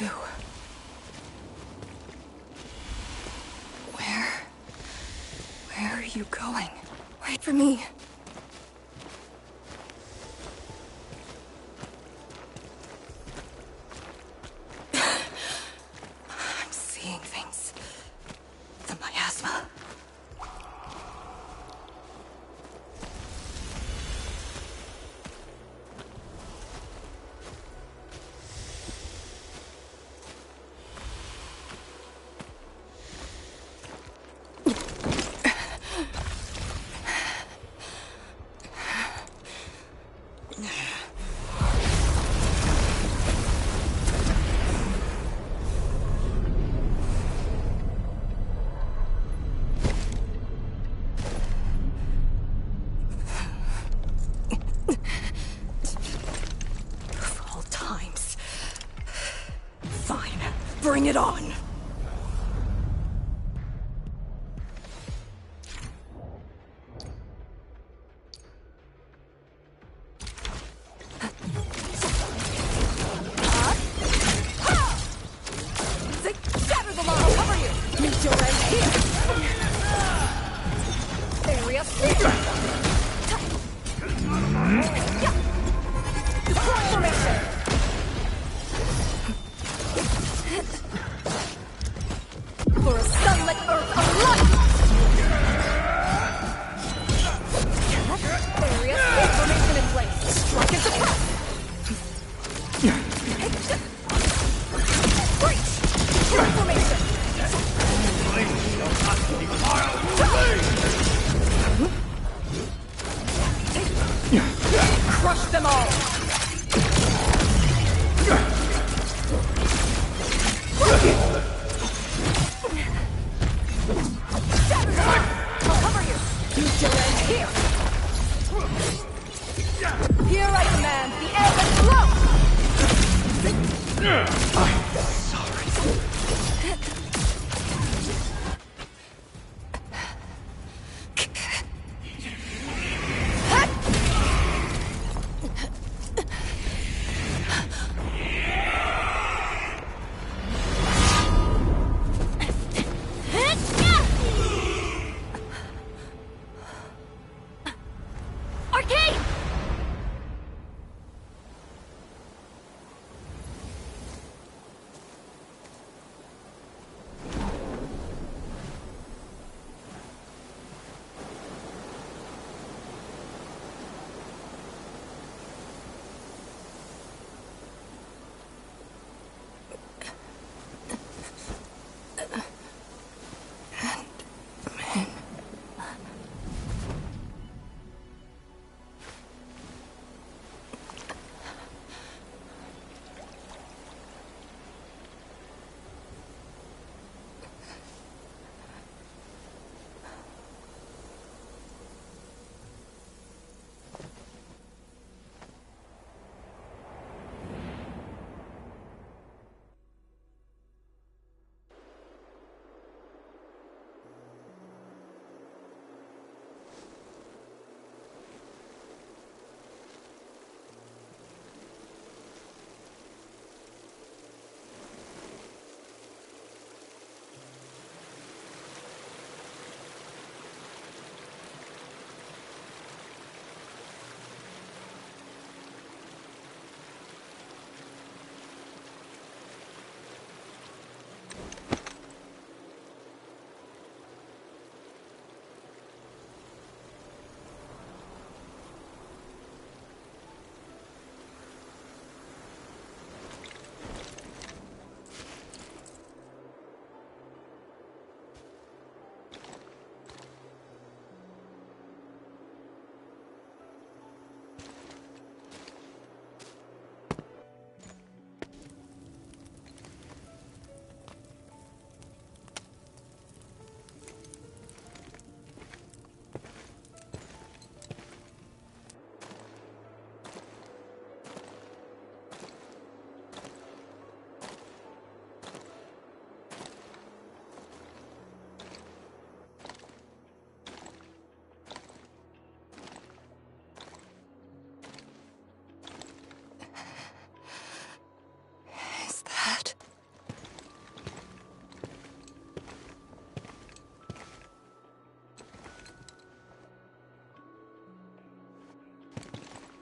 you. Where are you going? Wait for me. I'm seeing things. The miasma. Bring it on! Shatter them all! Cover you! Meet your end here! Area sweeper! Deploy formation! For a sunlit earth of light! Area sweep formation in place! Strike and suppress! Breach! Deploy formation! Crush them all! I'll cover you! Meet your end here! Here I command the ebb and flow! I'm sorry. Arcane!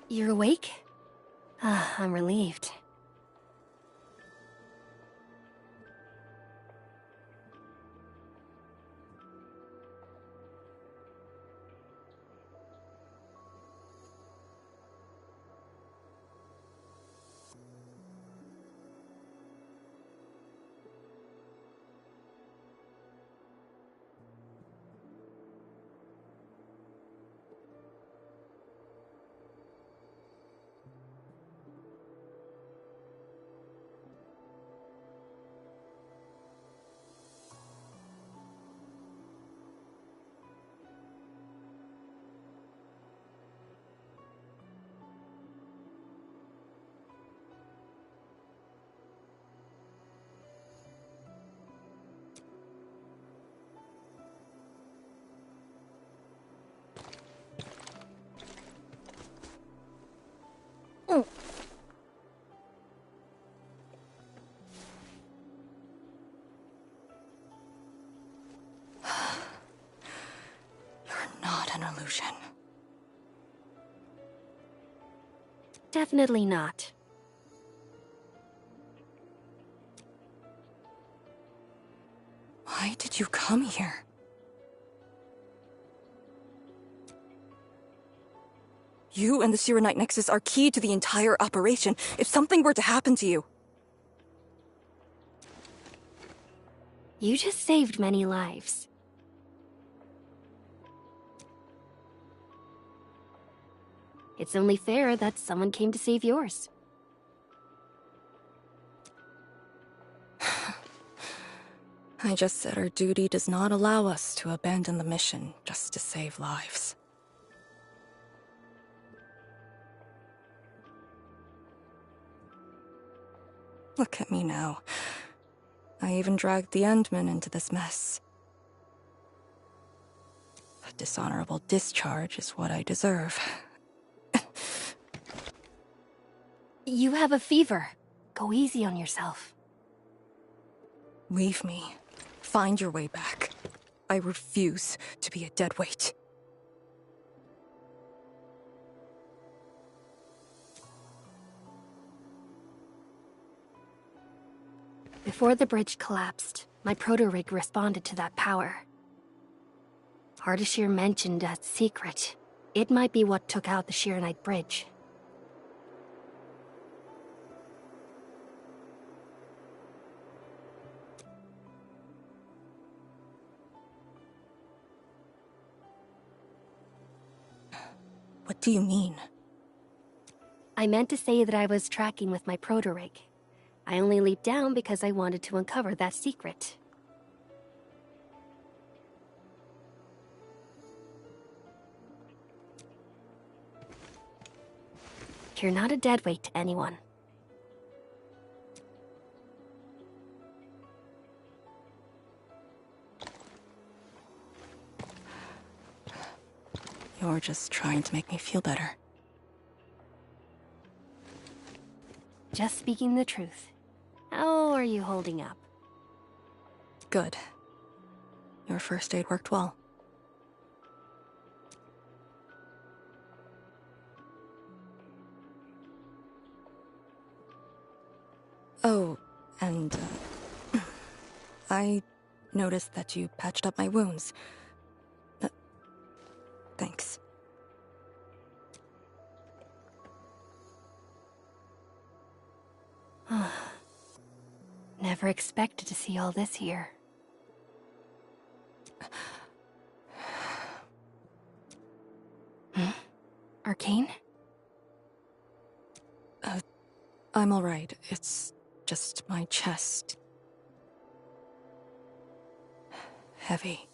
You're awake? Ah, I'm relieved. ocean. Definitely not. Why did you come here? You and the Serenite Nexus are key to the entire operation. If something were to happen to you... You just saved many lives. It's only fair that someone came to save yours. I just said our duty does not allow us to abandon the mission just to save lives. Look at me now. I even dragged the Endmen into this mess. A dishonorable discharge is what I deserve. You have a fever. Go easy on yourself. Leave me. Find your way back. I refuse to be a deadweight. Before the bridge collapsed, my proto-rig responded to that power. Ardashir mentioned a secret. It might be what took out the Shirenite bridge. What do you mean? I meant to say that I was tracking with my proto-rig. I only leaped down because I wanted to uncover that secret. You're not a deadweight to anyone. You're just trying to make me feel better. Just speaking the truth. How are you holding up? Good. Your first aid worked well. Oh, and I noticed that you patched up my wounds. Thanks. Never expected to see all this here. Arcane? I'm alright. It's just my chest. Heavy.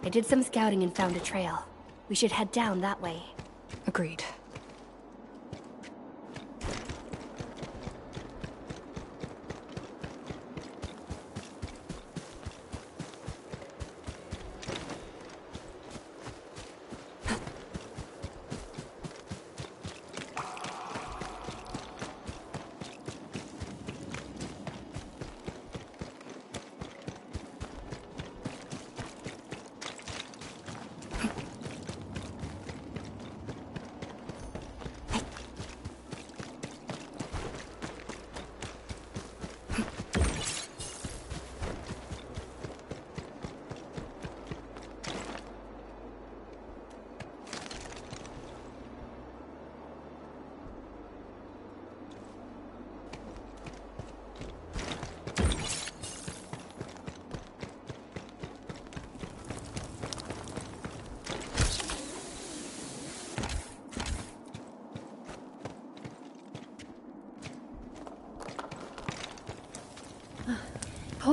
I did some scouting and found a trail. We should head down that way. Agreed.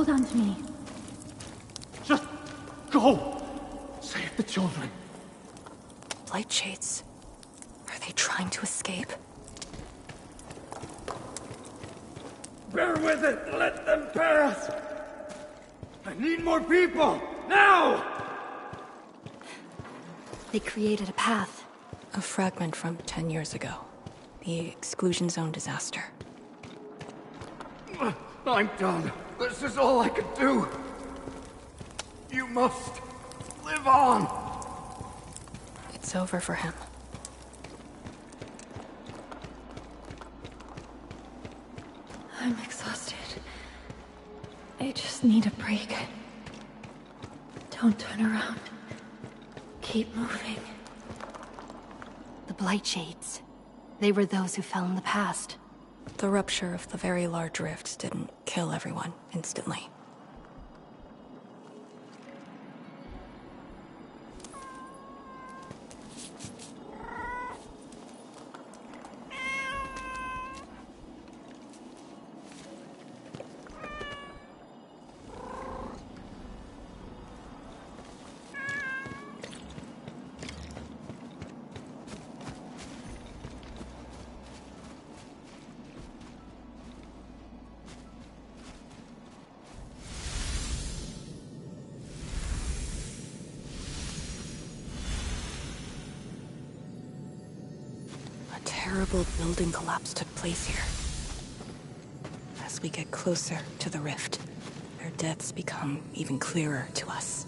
Hold on to me. Just go! Save the children. Light shades. Are they trying to escape? Bear with it! Let them pass! I need more people! Now! They created a path. A fragment from 10 years ago. The exclusion zone disaster. I'm done. This is all I could do. You must live on. It's over for him. I'm exhausted. I just need a break. Don't turn around. Keep moving. The Blight Shades. They were those who fell in the past. The rupture of the very large rift didn't kill everyone instantly. Terrible building collapse took place here. As we get closer to the rift, their deaths become even clearer to us.